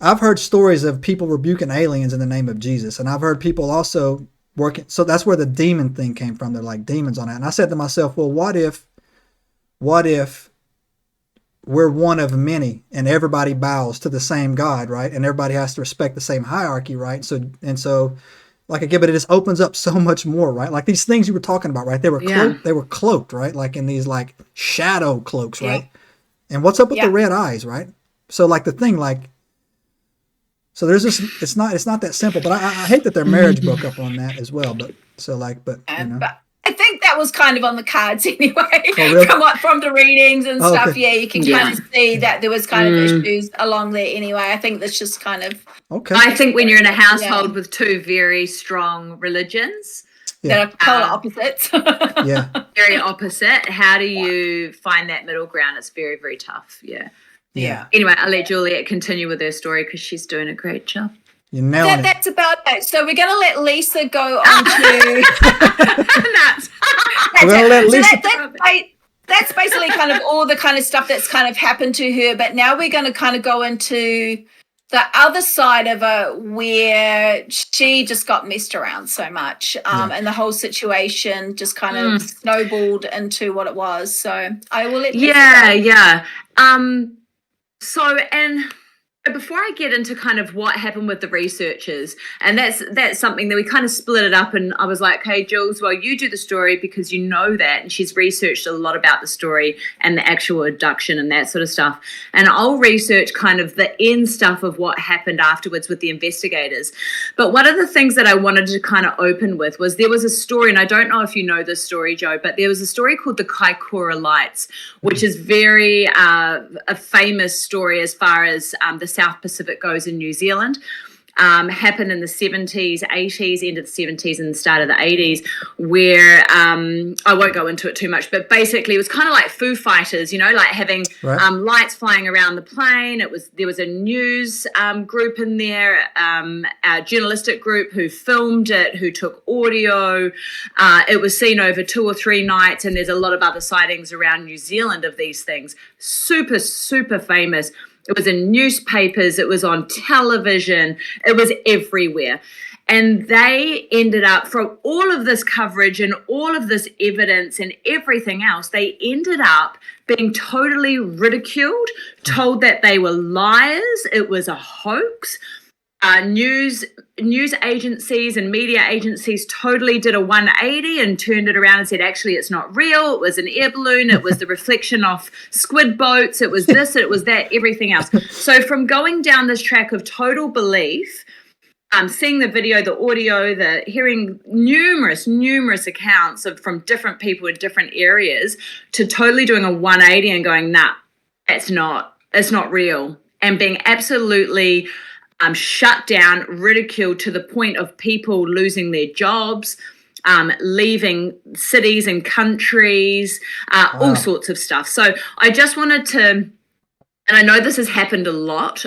I've heard stories of people rebuking aliens in the name of Jesus. And I've heard people also working. So that's where the demon thing came from. They're like demons on that. And I said to myself, well, what if we're one of many and everybody bows to the same God, right? And everybody has to respect the same hierarchy, right? So like again, but it just opens up so much more, right? Like these things you were talking about, right? They were cloaked, right? Like in these like shadow cloaks, right? And what's up with the red eyes, right? So like the thing, like, so there's this, it's not that simple, but I hate that their marriage broke up on that as well. But so like, but you know. But I think that was kind of on the cards anyway. Oh, really? from the readings and stuff. Okay. Yeah, you can kind of see that there was kind of issues along there anyway. I think that's just kind of Okay. I think when you're in a household with two very strong religions that are polar opposites. Yeah. very opposite, how do you find that middle ground? It's very, very tough. Yeah. Anyway, I'll let Juliet continue with her story because she's doing a great job. You're nailing it. That's about it. So we're going to let Lisa go on to... We're going to let Lisa... That's basically kind of all the kind of stuff that's kind of happened to her. But now we're going to kind of go into the other side of it where she just got messed around so much and the whole situation just kind of snowballed into what it was. So I will let Lisa go. So, and before I get into kind of what happened with the researchers, and that's something that we kind of split it up, and I was like, hey, Jules, well, you do the story because you know that, and she's researched a lot about the story and the actual abduction and that sort of stuff, and I'll research kind of the end stuff of what happened afterwards with the investigators. But one of the things that I wanted to kind of open with was there was a story, and I don't know if you know this story, Joe, but there was a story called the Kaikoura Lights, which is very a famous story as far as the South Pacific goes in New Zealand. Happened in the 70s, 80s, end of the 70s and the start of the 80s, where I won't go into it too much, but basically it was kind of like Foo Fighters, you know, like having lights flying around the plane. There was a news group in there, a journalistic group who filmed it, who took audio. It was seen over 2 or 3 nights, and there's a lot of other sightings around New Zealand of these things. Super, super famous. It was in newspapers, it was on television, it was everywhere. And they ended up, from all of this coverage and all of this evidence and everything else, they ended up being totally ridiculed, told that they were liars, it was a hoax. News agencies and media agencies totally did a 180 and turned it around and said, actually, it's not real. It was an air balloon. It was the reflection off squid boats. It was this, it was that, everything else. So from going down this track of total belief, seeing the video, the audio, hearing numerous accounts from different people in different areas, to totally doing a 180 and going, nah, it's not real. And being absolutely shut down, ridiculed to the point of people losing their jobs, leaving cities and countries, all sorts of stuff. So I just wanted to, and I know this has happened a lot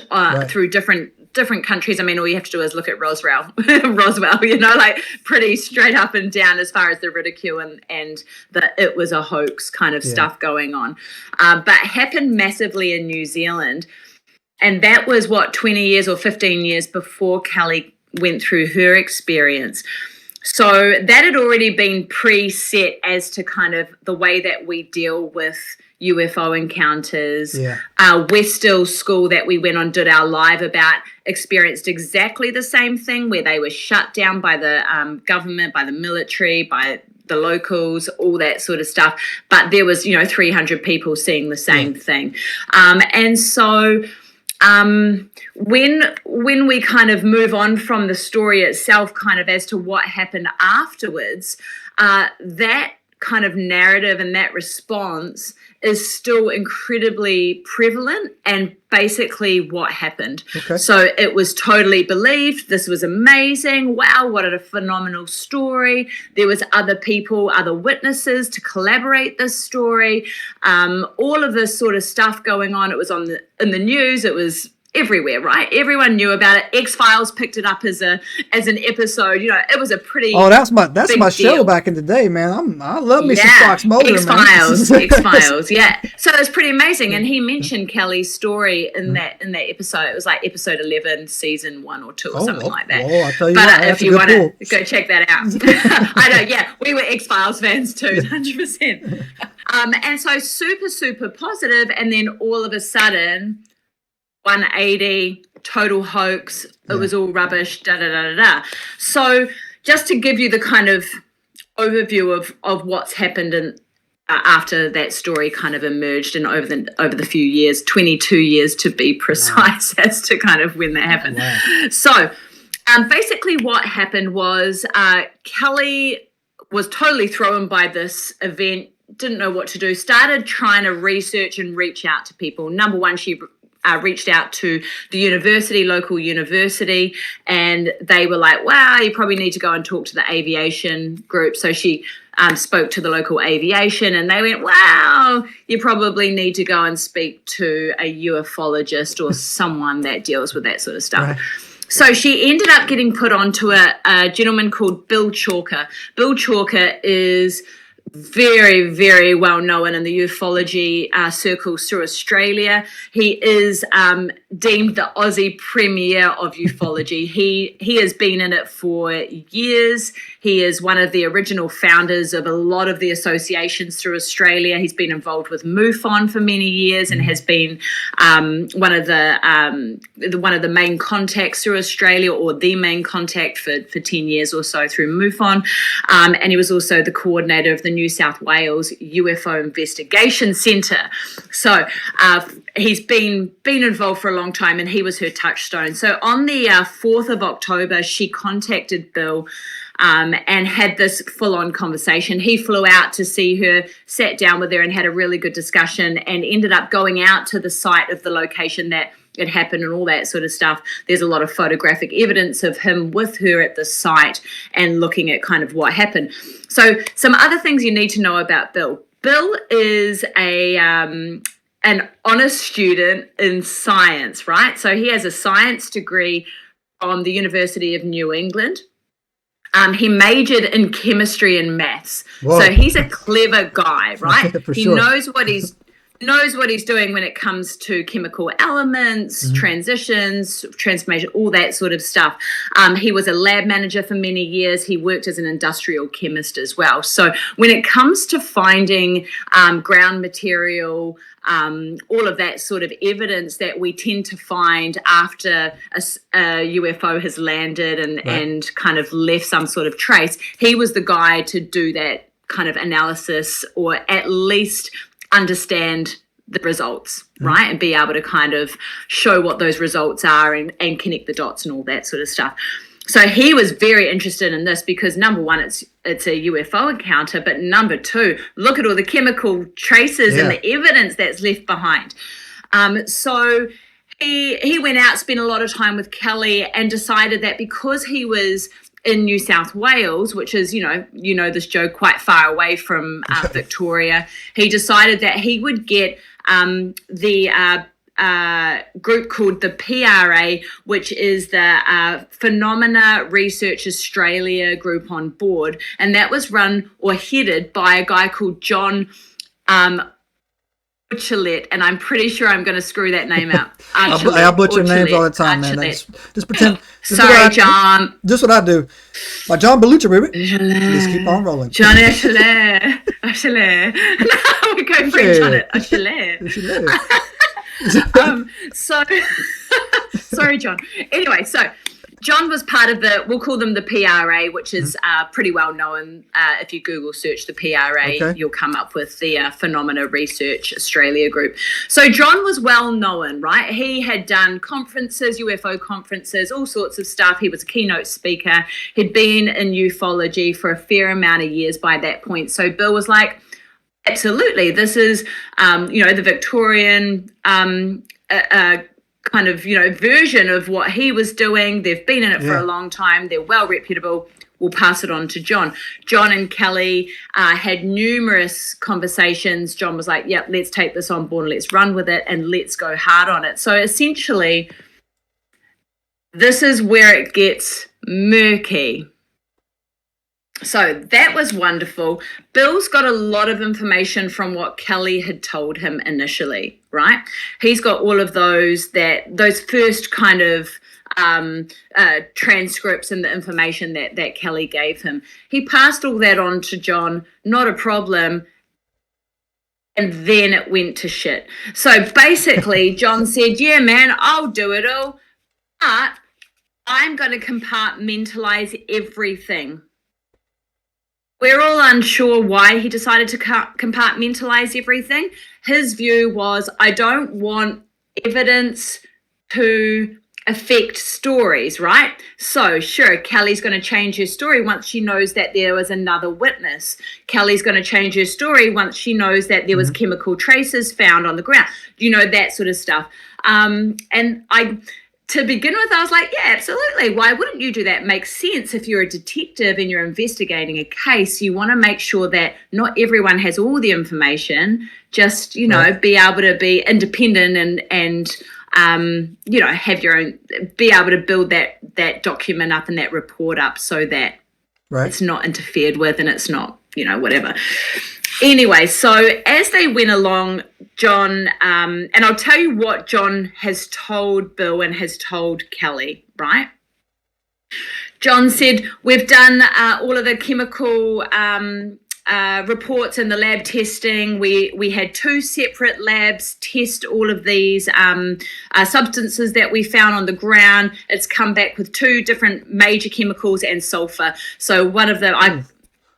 through different countries. I mean, all you have to do is look at Roswell, you know, like pretty straight up and down as far as the ridicule and the it was a hoax kind of stuff going on. But happened massively in New Zealand. And that was, 20 years or 15 years before Kelly went through her experience. So that had already been preset as to kind of the way that we deal with UFO encounters. West Still School that we went on, did our live about, experienced exactly the same thing, where they were shut down by the government, by the military, by the locals, all that sort of stuff. But there was, 300 people seeing the same thing. And so... when we kind of move on from the story itself, kind of as to what happened afterwards, that kind of narrative and that response is still incredibly prevalent and basically what happened. Okay. So it was totally believed. This was amazing. Wow, what a phenomenal story. There was other people, other witnesses to collaborate this story. All of this sort of stuff going on. It was in the news. It was everywhere, right? Everyone knew about it. X-Files picked it up as an episode. It was a pretty that's my show deal. back in the day, man. I love me some Fox Mulder, X-Files, man. X-Files, yeah. So it's pretty amazing. And he mentioned Kelly's story in that episode. It was like episode 11, season 1 or 2 or something like that. Oh, I tell you but if you want to go check that out. I know, yeah. We were X-Files fans too, 100%. And so super, super positive. And then all of a sudden, 180, total hoax, it was all rubbish, da-da-da-da-da. So just to give you the kind of overview of what's happened after that story kind of emerged and over the few years, 22 years to be precise as to kind of when that happened. Wow. So basically what happened was Kelly was totally thrown by this event, didn't know what to do, started trying to research and reach out to people. Number one, she reached out to the local university, and they were like, wow, you probably need to go and talk to the aviation group. So she spoke to the local aviation, and they went, wow, you probably need to go and speak to a ufologist or someone that deals with that sort of stuff. Right. So she ended up getting put onto a gentleman called Bill Chalker. Bill Chalker is very, very well known in the ufology circles through Australia. He is deemed the Aussie premier of ufology. He has been in it for years. He is one of the original founders of a lot of the associations through Australia. He's been involved with MUFON for many years and has been one of the main contacts through Australia, or the main contact for 10 years or so through MUFON. And he was also the coordinator of the New South Wales UFO Investigation Centre. So he's been involved for a long time, and he was her touchstone. So on the 4th of October, she contacted Bill and had this full-on conversation. He flew out to see her, sat down with her and had a really good discussion, and ended up going out to the site of the location that it happened and all that sort of stuff. There's a lot of photographic evidence of him with her at the site and looking at kind of what happened. So some other things you need to know about Bill. Bill is an honest student in science, right? So he has a science degree from the University of New England. He majored in chemistry and maths. Whoa. So he's a clever guy, right? He knows what he's doing when it comes to chemical elements, transitions, transformation, all that sort of stuff. He was a lab manager for many years. He worked as an industrial chemist as well. So when it comes to finding ground material, all of that sort of evidence that we tend to find after a UFO has landed and kind of left some sort of trace, he was the guy to do that kind of analysis, or at least understand the results, right? And be able to kind of show what those results are and connect the dots and all that sort of stuff. So he was very interested in this because, number one, it's a UFO encounter, but number two, look at all the chemical traces and the evidence that's left behind. So he went out, spent a lot of time with Kelly, and decided that because he was in New South Wales, which is, you know this, Joe, quite far away from Victoria, he decided that he would get the group called the PRA, which is the Phenomena Research Australia group, on board. And that was run or headed by a guy called John Gillette, and I'm pretty sure I'm going to screw that name out. I butcher names all the time, man. Just pretend. Sorry, John. Just what I do. By John Belushi, baby. Just keep on rolling. John Achille. No, we go French on it. Achille. Sorry, John. Anyway, so John was part of we'll call them the PRA, which is pretty well known. If you Google search the PRA, you'll come up with the Phenomena Research Australia group. So John was well known, right? He had done conferences, UFO conferences, all sorts of stuff. He was a keynote speaker. He'd been in ufology for a fair amount of years by that point. So Bill was like, absolutely, this is, the Victorian kind of, version of what he was doing. They've been in it for a long time. They're well reputable. We'll pass it on to John. John and Kelly had numerous conversations. John was like, yep, let's take this on board, let's run with it, and let's go hard on it. So essentially, this is where it gets murky. So that was wonderful. Bill's got a lot of information from what Kelly had told him initially, right? He's got all of those first kind of transcripts and the information that Kelly gave him. He passed all that on to John, not a problem. And then it went to shit. So basically, John said, yeah, man, I'll do it all, but I'm going to compartmentalize everything. We're all unsure why he decided to compartmentalize everything. His view was, I don't want evidence to affect stories, right? So sure, Kelly's going to change her story once she knows that there was another witness. Kelly's going to change her story once she knows that there was chemical traces found on the ground, that sort of stuff. To begin with, I was like, yeah, absolutely. Why wouldn't you do that? Makes sense. If you're a detective and you're investigating a case, you want to make sure that not everyone has all the information, just, right. Be able to be independent and have your own, be able to build that document up and that report up so that it's not interfered with and it's not, whatever. Anyway, so as they went along, John, and I'll tell you what John has told Bill and has told Kelly, right? John said, we've done all of the chemical reports and the lab testing. We had 2 separate labs test all of these substances that we found on the ground. It's come back with 2 different major chemicals and sulfur. So one of them,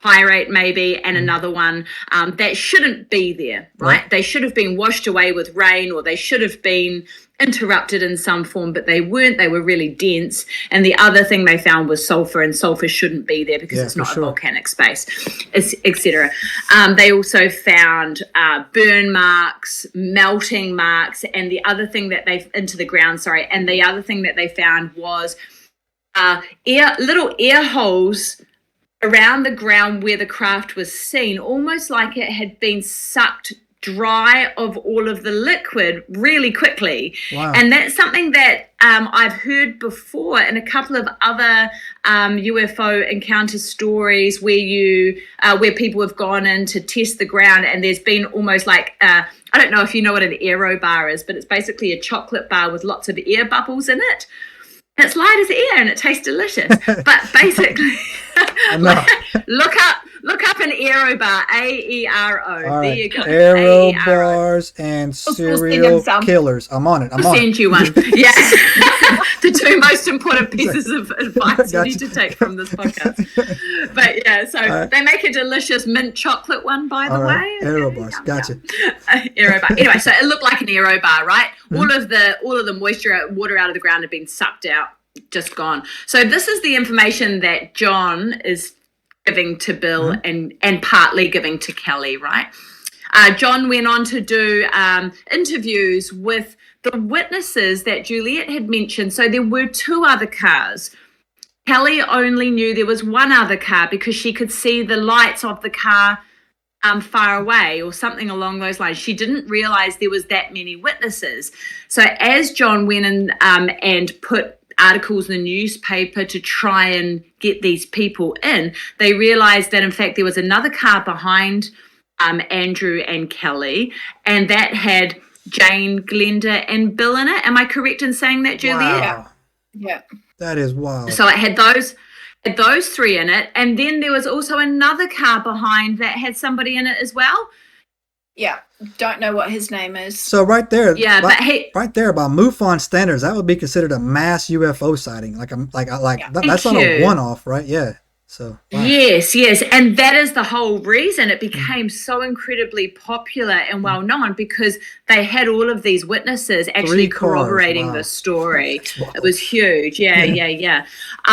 pyrite maybe, and another one that shouldn't be there, right? They should have been washed away with rain, or they should have been interrupted in some form, but they weren't. They were really dense. And the other thing they found was sulfur, and sulfur shouldn't be there because it's not a volcanic space, etc. They also found burn marks, melting marks, and the other thing that into the ground, and the other thing that they found was little air holes around the ground where the craft was seen, almost like it had been sucked dry of all of the liquid really quickly. Wow. And that's something that I've heard before in a couple of other UFO encounter stories where people have gone in to test the ground, and there's been almost like I don't know if you know what an aero bar is, but it's basically a chocolate bar with lots of air bubbles in it. It's light as air and it tastes delicious. But basically, look up an aero bar, AERO. There you go. Aero bars and serial killers. I'm on it. I'll send you one. Yeah. The 2 most important pieces of advice you need to take from this podcast. But yeah, so they make a delicious mint chocolate one, by the way. Aero bars. Gotcha. Aero bar. Anyway, so it looked like an aero bar, right? Mm-hmm. All of the moisture, water out of the ground had been sucked out, just gone. So this is the information that John is giving to Bill and partly giving to Kelly, right? John went on to do interviews with the witnesses that Juliet had mentioned. So there were 2 other cars. Kelly only knew there was 1 other car because she could see the lights of the car far away or something along those lines. She didn't realize there was that many witnesses. So as John went in and put articles in the newspaper to try and get these people in, they realized that in fact there was another car behind Andrew and Kelly, and that had Jane, Glenda, and Bill in it. Am I correct in saying that, Juliet? Wow. Yeah. That is wild. So it had those 3 in it, and then there was also another car behind that had somebody in it as well. Yeah, don't know what his name is. So right there, but right there, by MUFON standards, that would be considered a mass UFO sighting. That's not a one-off, right? Yeah. So wow. Yes, and that is the whole reason it became so incredibly popular and well known, because they had all of these witnesses actually corroborating the story. It was huge. Yeah.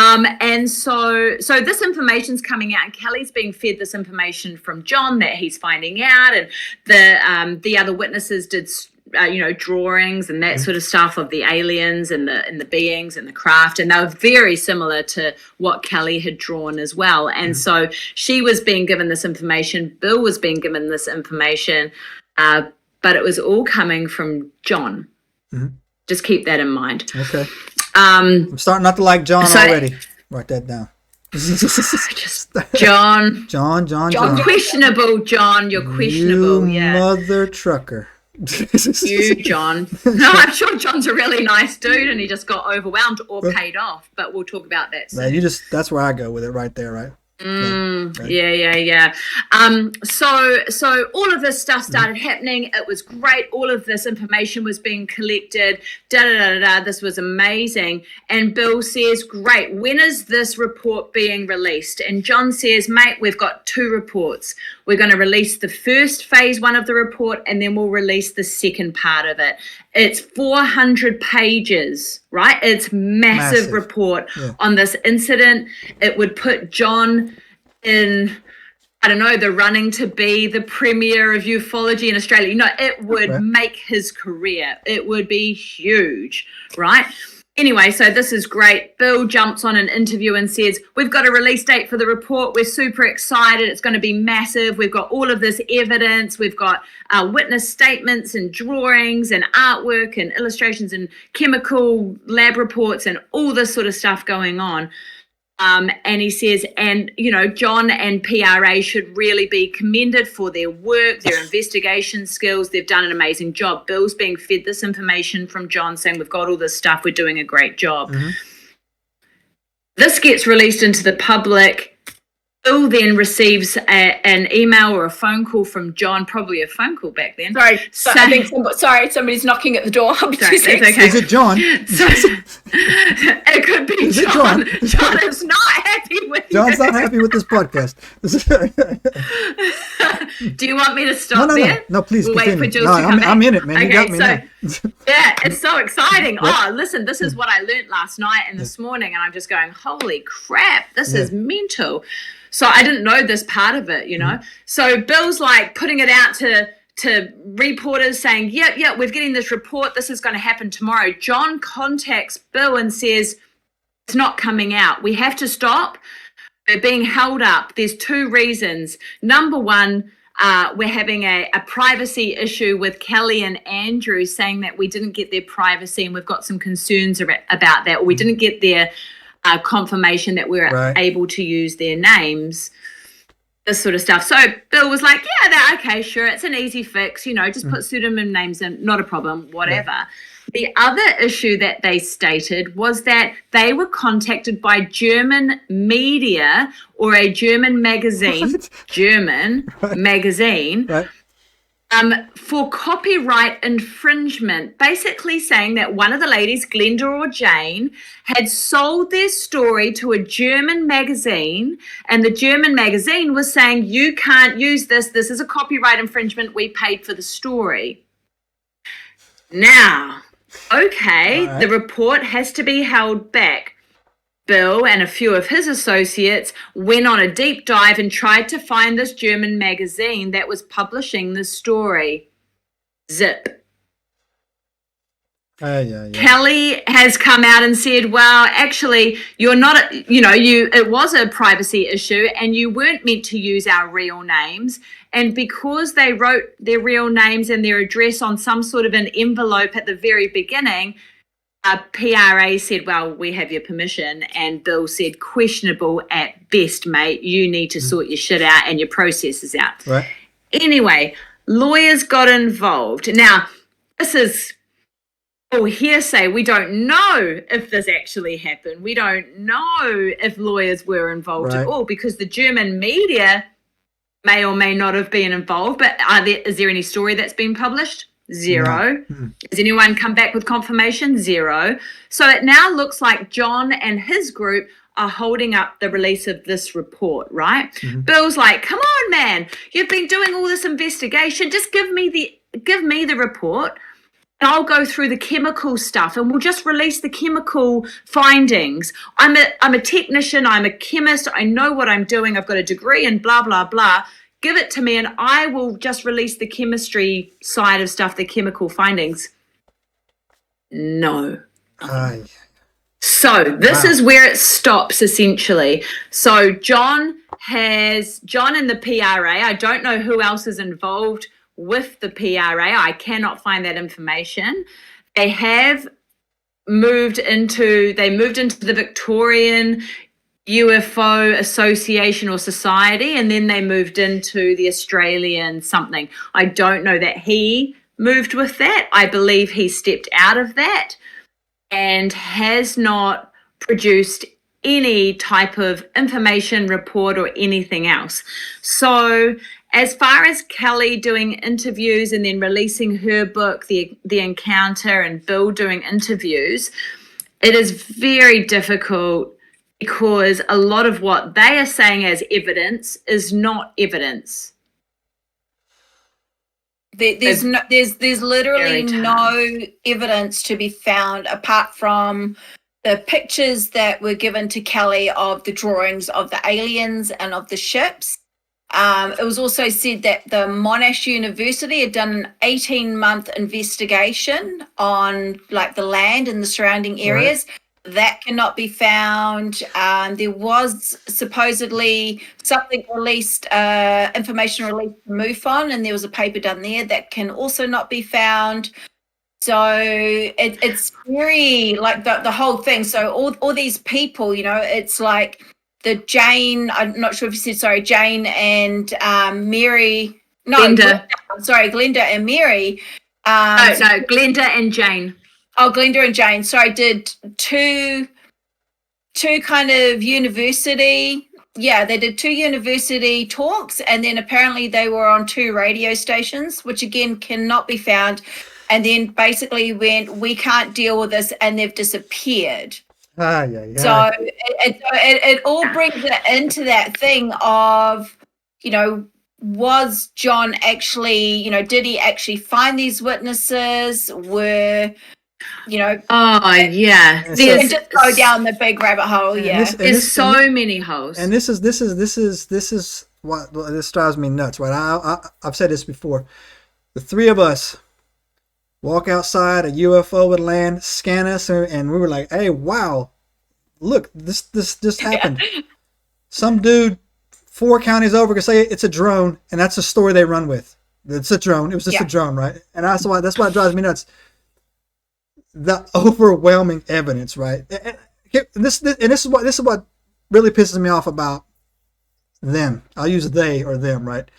And so this information's coming out, and Kelly's being fed this information from John that he's finding out, and the other witnesses did drawings and that sort of stuff of the aliens and the beings and the craft, and they were very similar to what Kelly had drawn as well. And so she was being given this information, Bill was being given this information, but it was all coming from John. Just keep that in mind. Okay. I'm starting not to like John already. Write that down. Just John. Questionable, John. You're questionable. Mother trucker. You, John. No, I'm sure John's a really nice dude, and he just got overwhelmed or paid off. But we'll talk about that soon. That's where I go with it, right there, right? Yeah. So all of this stuff started happening. It was great. All of this information was being collected. This was amazing. And Bill says, great, when is this report being released? And John says, mate, we've got 2 reports. We're going to release the first phase 1 of the report, and then we'll release the second part of it. It's 400 pages, right? It's massive report on this incident. It would put John in, I don't know, the running to be the premier of ufology in Australia. It would make his career. It would be huge, right? Anyway, so this is great. Bill jumps on an interview and says, we've got a release date for the report. We're super excited. It's going to be massive. We've got all of this evidence. We've got witness statements and drawings and artwork and illustrations and chemical lab reports and all this sort of stuff going on. And he says, John and PRA should really be commended for their work, their investigation skills. They've done an amazing job. Bill's being fed this information from John saying, we've got all this stuff. We're doing a great job. This gets released into the public. Bill then receives an email or a phone call from John, probably a phone call back then. Sorry, somebody's knocking at the door. It's okay. Is it John? It could be John. John is not happy with John's not happy with this podcast. Do you want me to stop there? No, please we'll continue. Wait for Jules to come back. I'm in it, man. You got me now. Yeah, it's so exciting. Oh, listen, this is what I learned last night and this morning, and I'm just going, holy crap, this is mental. So I didn't know this part of it, So Bill's like putting it out to reporters saying, yeah, we're getting this report. This is going to happen tomorrow. John contacts Bill and says, it's not coming out. We have to stop. We're being held up. There's 2 reasons. Number 1, we're having a privacy issue with Kelly and Andrew saying that we didn't get their privacy and we've got some concerns about that. Or we didn't get their confirmation that we were able to use their names, this sort of stuff. So Bill was like, okay, sure, it's an easy fix, just put pseudonym names in, not a problem, whatever. The other issue that they stated was that they were contacted by German media or a German magazine, for copyright infringement, basically saying that one of the ladies, Glenda or Jane, had sold their story to a German magazine, and the German magazine was saying, you can't use this. This is a copyright infringement. We paid for the story. Now, the report has to be held back. Bill and a few of his associates went on a deep dive and tried to find this German magazine that was publishing this story. Zip. Kelly has come out and said, well, actually, you're not, it was a privacy issue and you weren't meant to use our real names. And because they wrote their real names and their address on some sort of an envelope at the very beginning, PRA said, well, we have your permission. And Bill said, questionable at best, mate. You need to sort your shit out and your processes out. Right. Anyway, lawyers got involved. Now, this is all hearsay. We don't know if this actually happened. We don't know if lawyers were involved at all, because the German media may or may not have been involved. But is there any story that's been published? Zero. Has anyone come back with confirmation? Zero. So it now looks like John and his group are holding up the release of this report, right? Bill's like, come on, man, you've been doing all this investigation. Just give me the report and I'll go through the chemical stuff and we'll just release the chemical findings. I'm a technician. I'm a chemist. I know what I'm doing. I've got a degree and blah, blah, blah. give it to me and I will just release the chemistry side of stuff, the chemical findings. No. So this is where it stops, essentially. So John and the PRA, I don't know who else is involved with the PRA. I cannot find that information. They have moved into the Victorian UFO Association or Society, and then they moved into the Australian something. I don't know that he moved with that. I believe he stepped out of that and has not produced any type of information report or anything else. So as far as Kelly doing interviews and then releasing her book, The Encounter, and Bill doing interviews, it is very difficult because a lot of what they are saying as evidence is not evidence. There's literally no evidence to be found apart from the pictures that were given to Kelly of the drawings of the aliens and of the ships. It was also said that the Monash University had done an 18-month investigation on like the land and the surrounding areas. Right. That cannot be found. There was supposedly something released, information released from MUFON, and there was a paper done there that can also not be found. So it's very like the whole thing. So all these people, you know, it's like the Jane, I'm not sure if you said, sorry, Jane and Mary. No, Glenda. Glenda and Mary. No, Glenda and Jane. Oh, Glenda and Jane. Sorry, did two kind of university. Yeah, they did 2 university talks, and then apparently they were on 2 radio stations, which again cannot be found. And then basically went, we can't deal with this, and they've disappeared. So it all brings it into that thing of, you know, was John actually, you know, did he actually find these witnesses? Were, you know, just go down the big rabbit hole. There's so many holes. And this is what this drives me nuts, right? I've said this before. The 3 of us walk outside, a UFO would land, scan us, and we were like, hey, wow, look, this just happened. Some dude 4 counties over could say it's a drone, and that's the story they run with. It's a drone. It was just a drone, right? And that's why it drives me nuts. The overwhelming evidence, right? And this is what really pisses me off about them. I'll use they or them, right?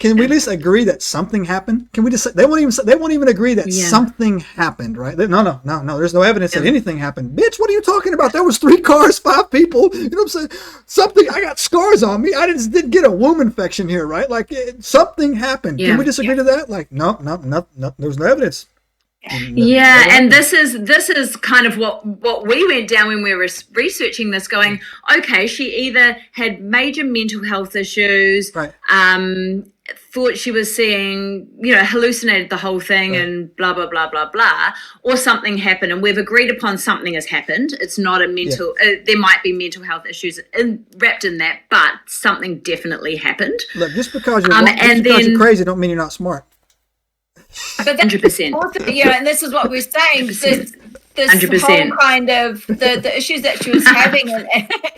Can we at least agree that something happened? Can we just say they won't even agree that something happened, right? No. There's no evidence that anything happened. Bitch, what are you talking about? There was 3 cars, 5 people. You know what I'm saying? Something. I got scars on me. I just didn't get a womb infection here, right? Like something happened. Can we disagree to that? Like no. There's no evidence. And this is kind of what we went down when we were researching this, going, okay, she either had major mental health issues, right. Thought she was seeing, you know, hallucinated the whole thing, and blah, blah, blah, blah, blah, or something happened, and we've agreed upon something has happened. It's not a mental, there might be mental health issues wrapped in that, but something definitely happened. Look, just because you're crazy don't mean you're not smart. But 100%. Also, and this is what we're saying. This 100%. Whole kind of the issues that she was having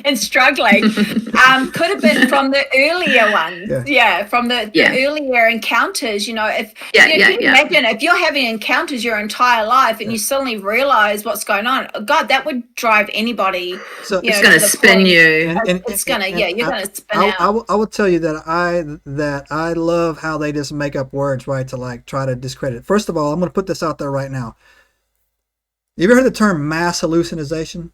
and struggling could have been from the earlier ones. From the earlier encounters. You know, if imagine if you're having encounters your entire life and you suddenly realize what's going on. God, that would drive anybody. So it's going to spin you. You're going to spin out. I will tell you that I love how they just make up words, right, to like try to discredit. First of all, I'm going to put this out there right now. You ever heard the term mass hallucination?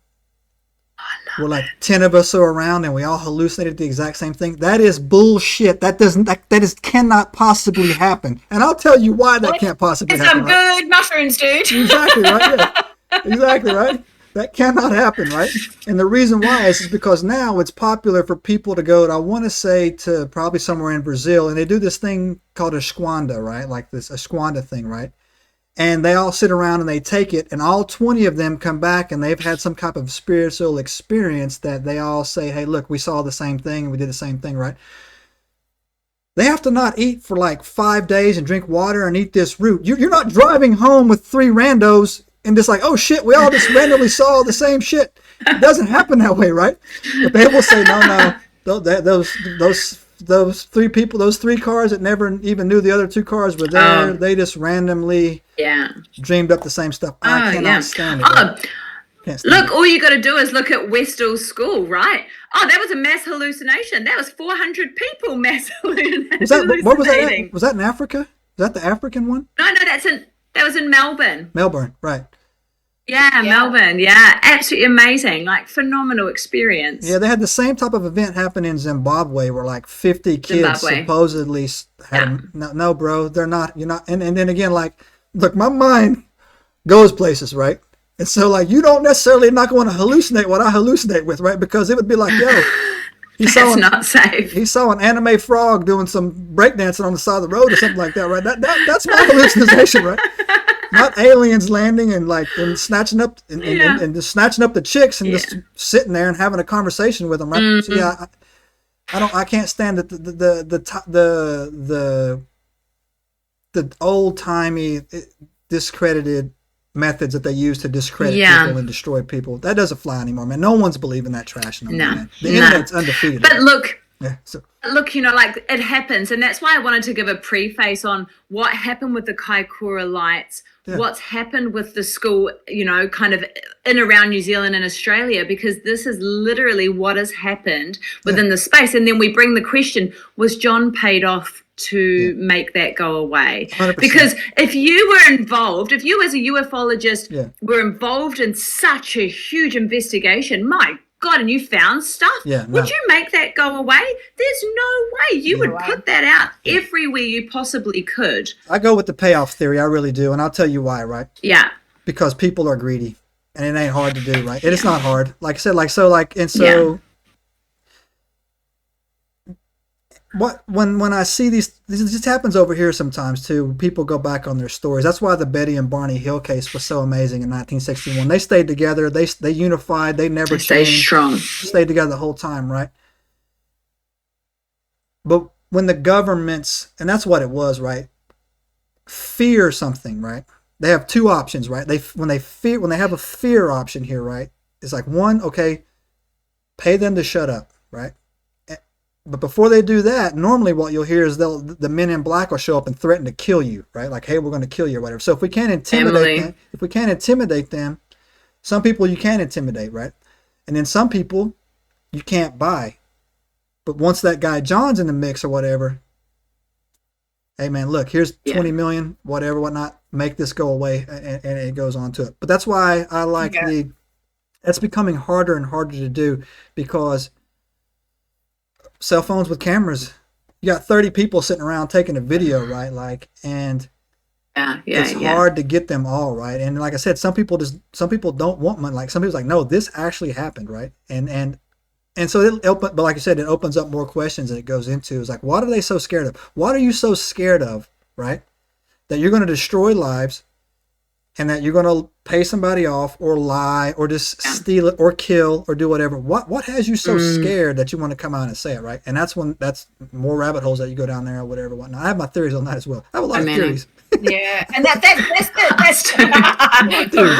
Where like 10 of us are around and we all hallucinated the exact same thing? That is bullshit. That cannot possibly happen. And I'll tell you why that can't possibly happen. Some good mushrooms, dude. Exactly, right? Yeah. Exactly, right? That cannot happen, right? And the reason why is because now it's popular for people to go, I want to say, to probably somewhere in Brazil, and they do this thing called a squanda, right? Like this, a squanda thing, right? And they all sit around and they take it, and all 20 of them come back and they've had some type of spiritual experience that they all say, hey, look, we saw the same thing and we did the same thing, right? They have to not eat for like 5 days and drink water and eat this root. You're not driving home with 3 randos and just like, oh shit, we all just randomly saw the same shit. It doesn't happen that way, right? But they will say, no, those 3 people, those 3 cars that never even knew the other 2 cars were there. They just randomly dreamed up the same stuff. I cannot stand it. Look, all you got to do is look at Westall's school, right? Oh, that was a mass hallucination. That was 400 people mass hallucinating. What was that? Was that in Africa? Was that the African one? No, that was in Melbourne. Melbourne, right. Yeah, Melbourne. Yeah, absolutely amazing. Like, phenomenal experience. Yeah, they had the same type of event happen in Zimbabwe where like 50 kids supposedly had no, bro, they're not. You're not. And then again, like, look, my mind goes places, right? And so, like, you don't necessarily not going to hallucinate what I hallucinate with, right? Because it would be like, yo, not safe. He saw an anime frog doing some breakdancing on the side of the road or something like that, right? That's my hallucination, right? Not aliens landing and snatching up and just snatching up the chicks and just sitting there and having a conversation with them, right? Mm-hmm. So I can't stand the old timey discredited methods that they use to discredit people and destroy people. That doesn't fly anymore, man. No one's believing that trash anymore, man. The internet's undefeated. But look, like, it happens, and that's why I wanted to give a preface on what happened with the Kaikoura lights, what's happened with the school, kind of in around New Zealand and Australia, because this is literally what has happened within the space. And then we bring the question, was John paid off to make that go away? 100%. Because if you were involved, if you as a ufologist were involved in such a huge investigation, my God, and you found stuff, would you make that go away? There's no way. You would put that out everywhere you possibly could. I go with the payoff theory. I really do. And I'll tell you why, right? Yeah. Because people are greedy and it ain't hard to do, right? It's not hard. Like I said, when I see this just happens over here sometimes too. People go back on their stories. That's why the Betty and Barney Hill case was so amazing in 1961. They stayed together. They unified. They never changed. Strong. Stayed together the whole time, right? But when the governments, and that's what it was, right? Fear something, right? They have 2 options, right? When they have a fear option here, right? It's like, one, okay, pay them to shut up, right? But before they do that, normally what you'll hear is the men in black will show up and threaten to kill you, right? Like, hey, we're going to kill you or whatever. So if we can't intimidate them, some people you can intimidate, right? And then some people you can't buy. But once that guy John's in the mix or whatever, hey man, look, here's 20 million, whatever, whatnot, make this go away, and it goes on to it. But that's why I like that's becoming harder and harder to do, because cell phones with cameras, you got 30 people sitting around taking a video, right? Like, and it's hard to get them all right. And like I said, some people don't want money. Like, some people's like, no, this actually happened, right? And so but like I said, it opens up more questions that it goes into. It's like, what are they so scared of? What are you so scared of, right? That you're going to destroy lives, and that you're going to pay somebody off or lie or just steal it or kill or do whatever. What has you so scared that you want to come out and say it, right? And that's more rabbit holes that you go down there or whatever, whatnot. I have my theories on that as well. I have a lot of theories. Yeah, and that's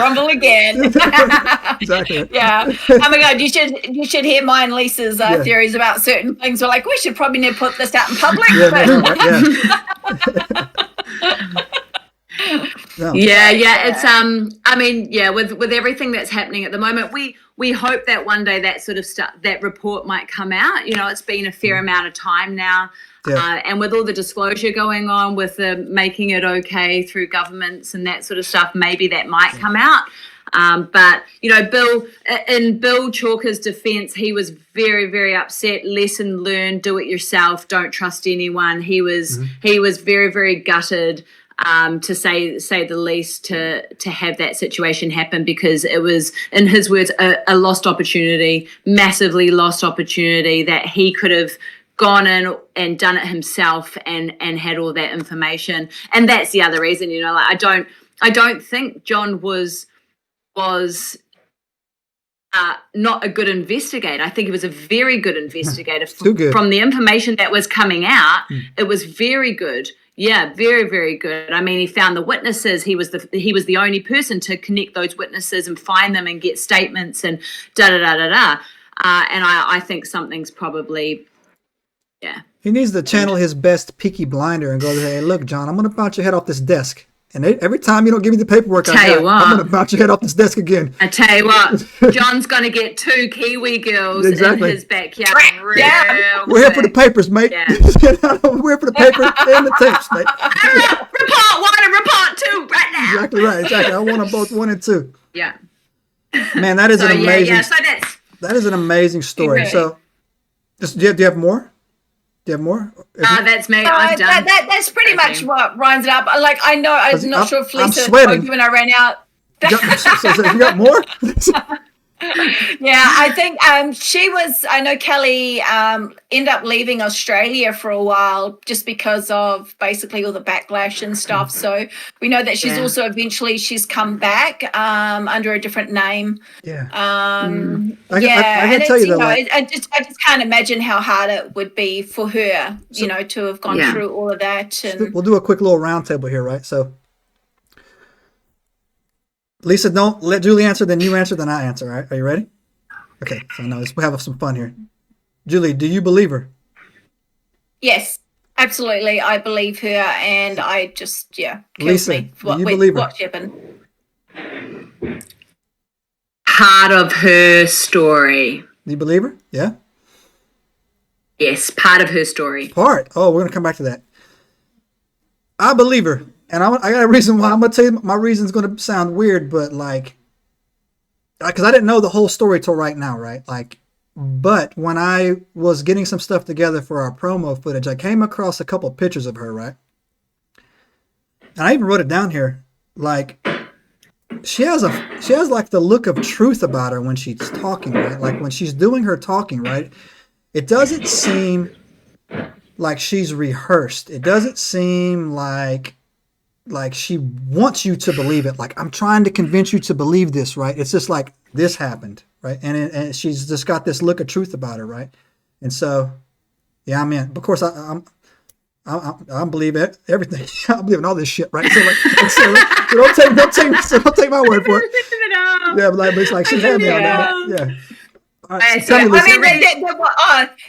rumble again. Exactly. Yeah. Oh my God, you should hear mine and Lisa's theories about certain things. We're like, we should probably never put this out in public. No. It's with everything that's happening at the moment, we hope that one day that sort of that report might come out. It's been a fair amount of time now, and with all the disclosure going on with the making it okay through governments and that sort of stuff, maybe that might come out. But Bill Chalker's defense, he was very, very upset. Lesson learned: do it yourself. Don't trust anyone. He was very, very gutted. To say the least, to have that situation happen, because it was, in his words, a lost opportunity, massively lost opportunity, that he could have gone in and done it himself and had all that information. And that's the other reason, I don't think John was not a good investigator. I think he was a very good investigator. Too good. From the information that was coming out, it was very good. Yeah, very, very good. I mean, he found the witnesses. He was the only person to connect those witnesses and find them and get statements and da-da-da-da-da. And I think something's probably, He needs to channel his best Peaky Blinder and go, hey, look, John, I'm going to bounce your head off this desk. And every time you don't give me the paperwork, I'm going to bounce your head off this desk again. I tell you what, John's going to get 2 Kiwi girls in his backyard. We're here for the papers, mate. Yeah. We're here for the papers and the tapes, mate. Report 1 and report 2 right now. Exactly right. Exactly. I want them both 1 and 2. Yeah. Man, that is an amazing. So that is an amazing story. Really. So, do you have more? Do you have more? That's me. I'm done. That's pretty much what runs it up. Like, I know, I'm not sure if Lisa told you when I ran out. So you got more? Yeah, I think I know Kelly ended up leaving Australia for a while just because of basically all the backlash and stuff. So we know that she's also eventually she's come back under a different name. Yeah. I can tell you though, I just can't imagine how hard it would be for her, to have gone through all of that. And we'll do a quick little round table here, right? So Lisa, don't let Julie answer, then you answer, then I answer, all right? Are you ready? Okay, so now let's have some fun here. Julie, do you believe her? Yes, absolutely. I believe her, and I just, kills Lisa, me. do you believe her? What happened? Part of her story. Do you believe her? Yeah? Yes, part of her story. Part? Oh, we're going to come back to that. I believe her. And I got a reason why. I'm going to tell you my reason's going to sound weird, but because I didn't know the whole story till right now, right? But when I was getting some stuff together for our promo footage, I came across a couple pictures of her, right? And I even wrote it down here. She has the look of truth about her when she's talking, right? Like when she's doing her talking, right? It doesn't seem like she's rehearsed. It doesn't seem like she wants you to believe it. Like, I'm trying to convince you to believe this, right? It's just like, this happened, right? And she's just got this look of truth about her, right? And so, yeah, I'm in. Of course, I believe it, everything. I believe in all this shit, right? So don't take my word for it. Yeah, but it's like she had me on that. Yeah. Right,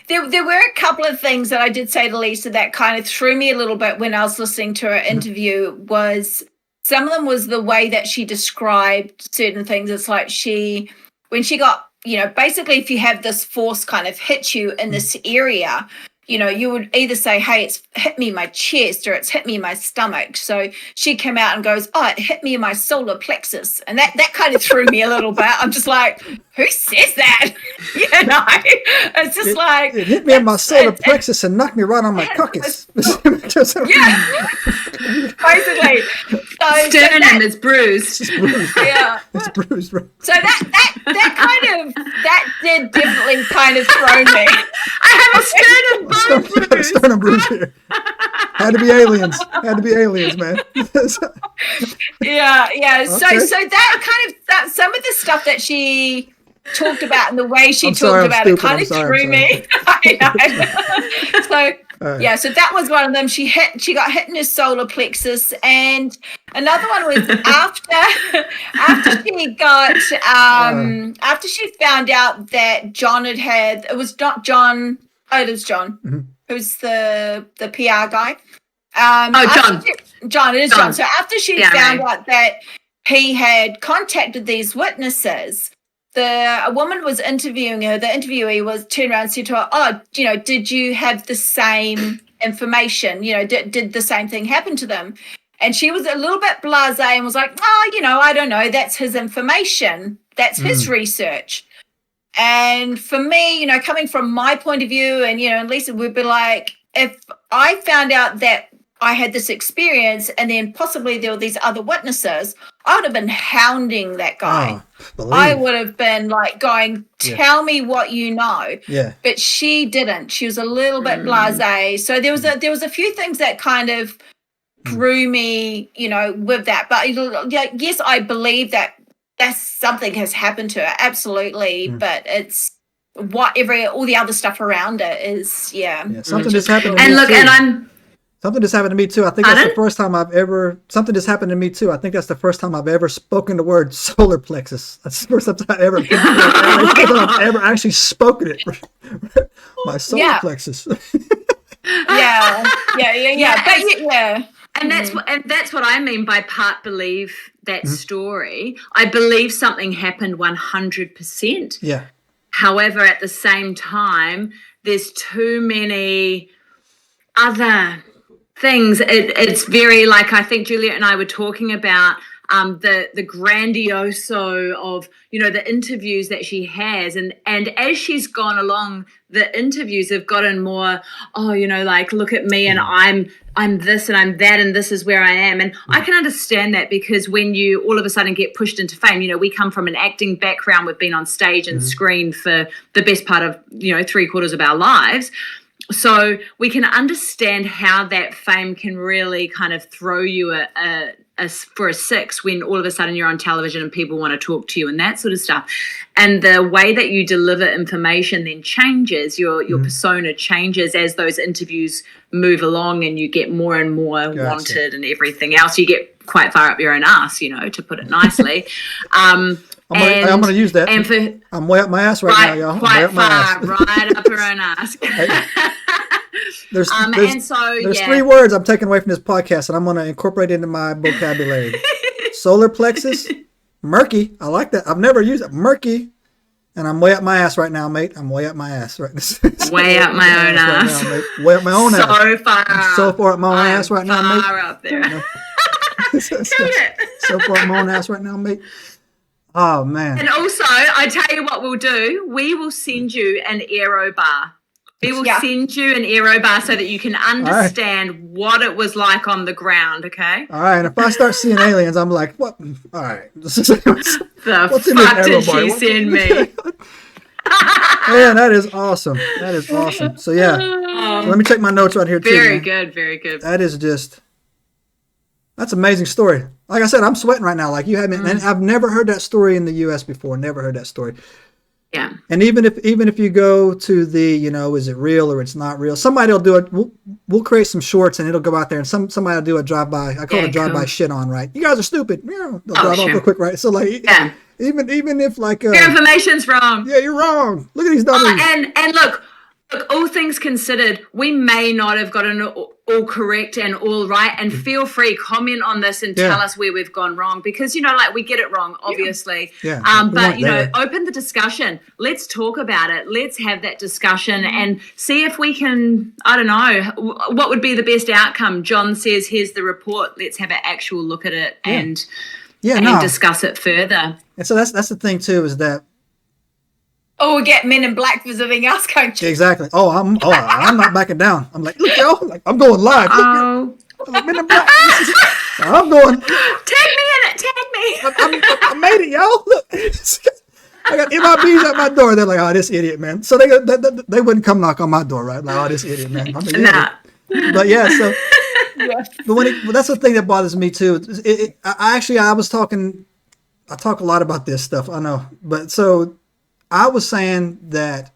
there were a couple of things that I did say to Lisa that kind of threw me a little bit when I was listening to her interview. Was some of them was the way that she described certain things. It's like when she got, basically if you have this force kind of hit you in this area, you would either say, hey, it's hit me in my chest or it's hit me in my stomach. So she came out and goes, oh, it hit me in my solar plexus. And that kind of threw me a little bit. I'm just like, who says that? It's just it hit me in my solar plexus and knocked me right on my caucus. Yeah, basically. Sternum is bruised. It's bruised. Yeah, it's bruised. Right? So that did definitely kind of throw me. I have a sternum bruise here. Had to be aliens, man. Yeah. Okay. So that kind of some of the stuff that she talked about and the way she talked about it kind of threw me. So that was one of them. She got hit in her solar plexus, and another one was after she got after she found out that John it was not John. Oh, it was John, who's the PR guy. John. It is John. So after she found out that he had contacted these witnesses, a woman was interviewing her. The interviewee was turned around and said to her, "Oh, did you have the same information? Did the same thing happen to them?" And she was a little bit blasé and was like, "Oh, I don't know. That's his information. That's his research." And for me, coming from my point of view, and Lisa would be like, if I found out that I had this experience and then possibly there were these other witnesses, I would have been hounding that guy. I would have been like going, tell me what you know. Yeah. But she didn't. She was a little bit blasé. So there was a few things that kind of threw me, with that. But yes, I believe that that's something has happened to her, absolutely. But it's all the other stuff around it is, something just happened to and me look, too. and Something just happened to me too. I think that's the first time I've ever. Something just happened to me too. I think that's the first time I've ever spoken the word solar plexus. That's the first time I've ever actually spoken it. My solar plexus. Yeah. And that's what I mean by part believe that story. I believe something happened 100%. Yeah. However, at the same time, there's too many other things. It's very like, I think Juliet and I were talking about the grandioso of, the interviews that she has, and as she's gone along, the interviews have gotten more, like, look at me and I'm this and I'm that and this is where I am. And I can understand that, because when you all of a sudden get pushed into fame, we come from an acting background, we've been on stage and screen for the best part of 3/4 of our lives. So we can understand how that fame can really kind of throw you for a six when all of a sudden you're on television and people want to talk to you and that sort of stuff. And the way that you deliver information then changes, your persona changes as those interviews move along and you get more and more wanted and everything else. You get quite far up your own ass, to put it nicely. I'm going to use that. And I'm way up my ass right now, y'all. Quite far, right up your own ass. There's there's 3 words I'm taking away from this podcast, and I'm going to incorporate into my vocabulary. Solar plexus, murky. I like that. I've never used it. Murky. And I'm way up my ass right now, mate. I'm way up my ass right now. Way up my own ass. Right now, way up my own ass. So far. I'm so far up my own ass right now, mate. Far up there. So far up my own ass right now, mate. Oh, man. And also, I tell you what we'll do. We will send you an aero bar. We will send you an aero bar so that you can understand what it was like on the ground, okay? All right. And if I start seeing aliens, I'm like, what? All right. What's the fuck did she send me? Man, that is awesome. That is awesome. So, yeah. So let me check my notes right here, too. Very good. Very good. That is just... That's an amazing story. Like I said, I'm sweating right now. Like you haven't, and I've never heard that story in the U.S. before. Never heard that story. Yeah. And even if you go to the, is it real or it's not real? Somebody will do it. We'll create some shorts and it'll go out there, and somebody will do a drive by. I call it a drive by shit on, right? You guys are stupid. They'll drive off real quick, right? So like, even if like your information's wrong. Yeah, you're wrong. Look at these dummies. And look, all things considered, we may not have gotten all correct and all right, and feel free, comment on this and tell us where we've gone wrong, because we get it wrong, obviously. But open the discussion. Let's talk about it. Let's have that discussion and see if we can, I don't know, what would be the best outcome. John says, here's the report, let's have an actual look at it and discuss it further. And so that's the thing too, is that we get Men in Black visiting us, can't you? Exactly. I'm not backing down. I'm like, look, yo, like I'm going live. Like, Men in Black. I'm going. Tag me in it. Tag me. I made it, yo. Look, I got MIBs at my door. They're like, oh, this idiot, man. So they wouldn't come knock on my door, right? Like, oh, this idiot, man. But yeah, so. But that's the thing that bothers me too. I talk a lot about this stuff. I know, but so. I was saying that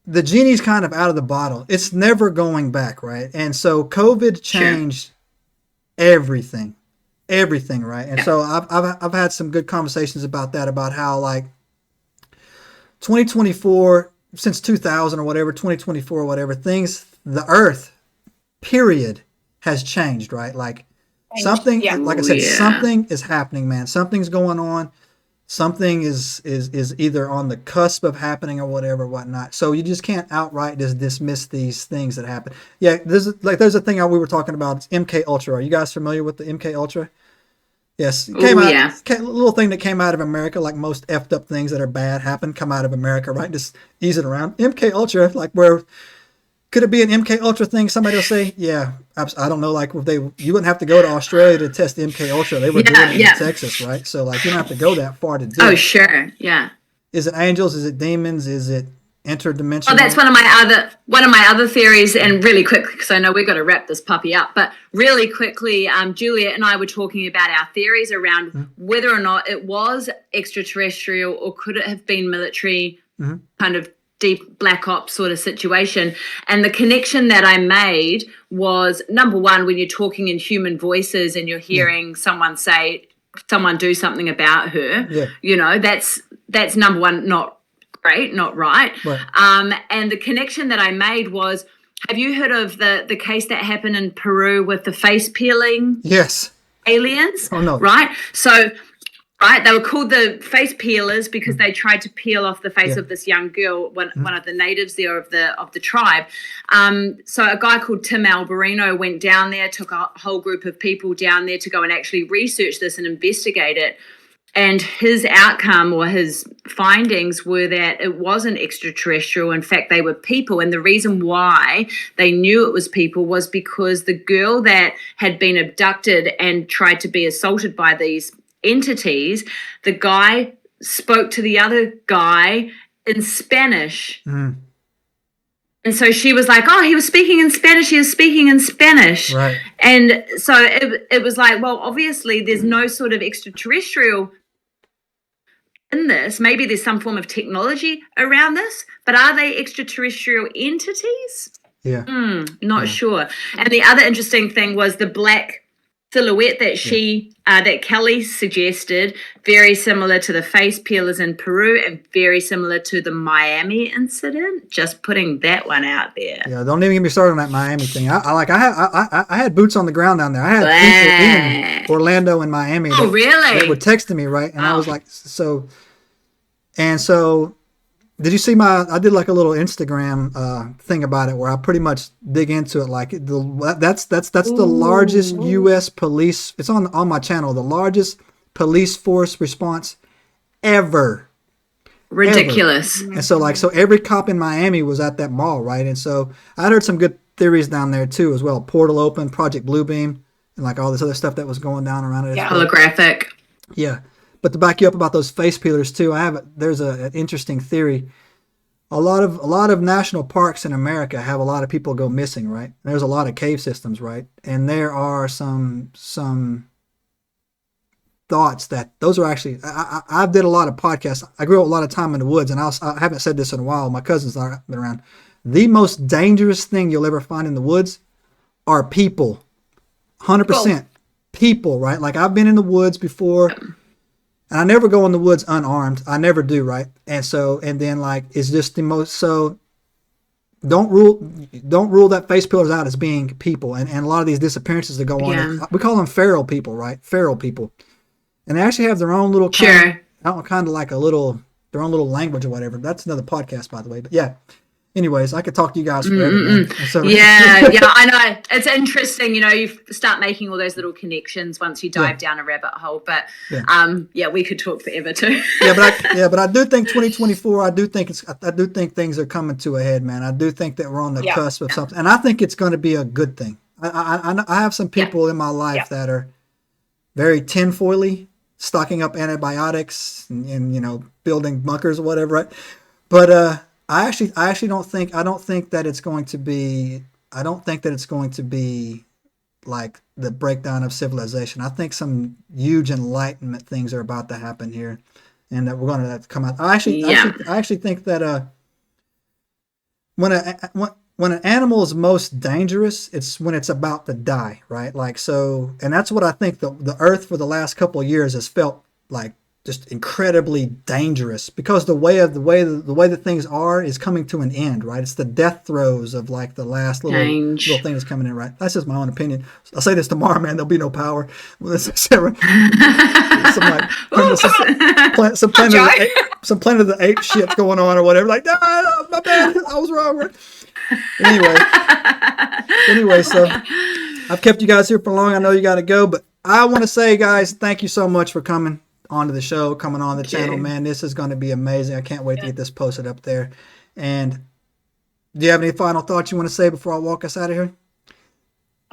the genie's kind of out of the bottle. It's never going back, right? And so COVID changed everything, right? And so I've had some good conversations about that, about how like 2024, since 2000 or whatever, 2024 or whatever, the Earth, period, has changed, right? Like something, like I said, something is happening, man. Something's going on. Something is either on the cusp of happening or whatever, whatnot. So you just can't outright just dismiss these things that happen. Yeah, there's a thing we were talking about. It's MK Ultra. Are you guys familiar with the MK Ultra? Yes, it came out. A little thing that came out of America, like most effed up things that are bad come out of America, right? Just ease it around. MK Ultra, like where could it be an MK Ultra thing? Somebody will say, yeah. I don't know, like if you wouldn't have to go to Australia to test the MK Ultra. They were doing it in Texas, right? So like you don't have to go that far to do it. Oh, sure, yeah. Is it angels? Is it demons? Is it interdimensional. Oh, that's one of my other theories. And really quick, because I know we've got to wrap this puppy up. But really quickly, Juliet and I were talking about our theories around whether or not it was extraterrestrial or could it have been military kind of deep black ops sort of situation. And the connection that I made was, number one, when you're talking in human voices and you're hearing someone do something about her, you know, that's number one, not great, not right. And the connection that I made was, have you heard of the case that happened in Peru with the face peeling aliens? Oh, no. Right? So, they were called the face peelers because they tried to peel off the face of this young girl, one of the natives there of the tribe. So a guy called Tim Alberino went down there, took a whole group of people down there to go and actually research this and investigate it. And his outcome or his findings were that it wasn't extraterrestrial. In fact, they were people. And the reason why they knew it was people was because the girl that had been abducted and tried to be assaulted by these entities, the guy spoke to the other guy in Spanish. And so she was like, oh, he was speaking in Spanish. He was speaking in Spanish. Right. And so it was like, well, obviously there's no sort of extraterrestrial in this. Maybe there's some form of technology around this, but are they extraterrestrial entities? Not sure. And the other interesting thing was the black silhouette that that Kelly suggested, very similar to the face peelers in Peru and very similar to the Miami incident. Just putting that one out there. Yeah, don't even get me started on that Miami thing. I had boots on the ground down there. I had people in Orlando and Miami. Oh, really? They were texting me, right? And I was like, so. Did you see I did like a little Instagram thing about it where I pretty much dig into it. Like that's the largest U.S. police. It's on my channel. The largest police force response ever. Ridiculous. Ever. And so every cop in Miami was at that mall, right? And so I heard some good theories down there too as well. Portal open, Project Bluebeam, and like all this other stuff that was going down around it. Yeah, holographic. Yeah. But to back you up about those face peelers too, there's an interesting theory. A lot of national parks in America have a lot of people go missing, right? There's a lot of cave systems, right? And there are some thoughts that those are actually. I did a lot of podcasts. I grew up a lot of time in the woods, and I haven't said this in a while. My cousins have been around. The most dangerous thing you'll ever find in the woods are people. 100% people, right? Like I've been in the woods before. And I never go in the woods unarmed. I never do, right? And then like it's just the most. So don't rule that face peelers out as being people. And a lot of these disappearances that go on, we call them feral people, right? Feral people, and they actually have their own little kind of like their own little language or whatever. That's another podcast, by the way. But yeah. Anyways, I could talk to you guys forever. So, I know. It's interesting, you start making all those little connections once you dive down a rabbit hole. But we could talk forever too. but I do think 2024. I do think things are coming to a head, man. I do think that we're on the cusp of something, and I think it's going to be a good thing. I have some people in my life that are very tinfoily, stocking up antibiotics and building bunkers or whatever, right? But I actually don't think that it's going to be like the breakdown of civilization. I think some huge enlightenment things are about to happen here, and that we're going to come out. I actually think that when an animal is most dangerous, it's when it's about to die, right? Like so, and that's what I think the Earth for the last couple of years has felt like. Just incredibly dangerous because the way that things are is coming to an end, right? It's the death throes of like the last little thing that's coming in, right? That's just my own opinion. I'll say this tomorrow, man. There'll be no power. Some Planet of the Apes shit's going on or whatever. Like, no, my bad. I was wrong. Right? Anyway, so I've kept you guys here for long. I know you got to go, but I want to say, guys, thank you so much for coming onto the show, coming on the channel, man. This is going to be amazing. I can't wait to get this posted up there. And do you have any final thoughts you want to say before I walk us out of here?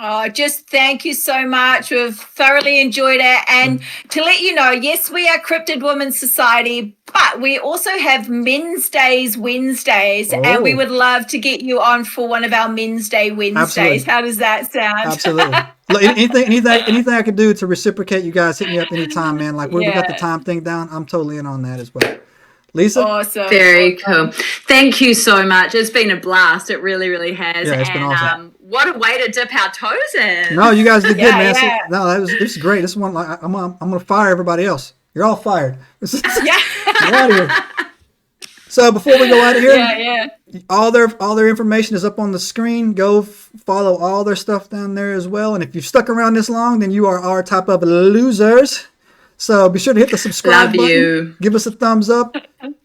Oh, just thank you so much. We've thoroughly enjoyed it. And to let you know, yes, we are Cryptid Women's Society, but we also have Men's Days Wednesdays, and we would love to get you on for one of our Men's Day Wednesdays. Absolutely. How does that sound? Absolutely. Look, anything I could do to reciprocate, you guys hit me up anytime, man. Like we got the time thing down. I'm totally in on that as well. Lisa? Awesome. Very cool. Thank you so much. It's been a blast. It really, really has. Yeah, it's been awesome. What a way to dip our toes in. No, you guys did good, man. Yeah. No, this is great. This one, like, I'm gonna fire everybody else. You're all fired. Get out of here. So before we go out of here, all their information is up on the screen. Go follow all their stuff down there as well. And if you've stuck around this long, then you are our type of losers. So be sure to hit the subscribe button. Give us a thumbs up.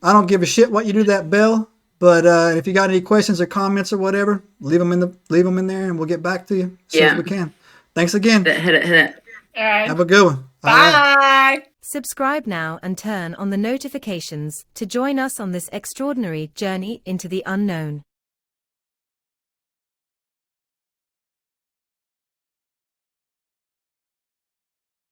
I don't give a shit what you do that bell. But if you got any questions or comments or whatever, leave them in there, and we'll get back to you as soon as we can. Thanks again. Hit it. All right. Have a good one. Bye. Subscribe now and turn on the notifications to join us on this extraordinary journey into the unknown.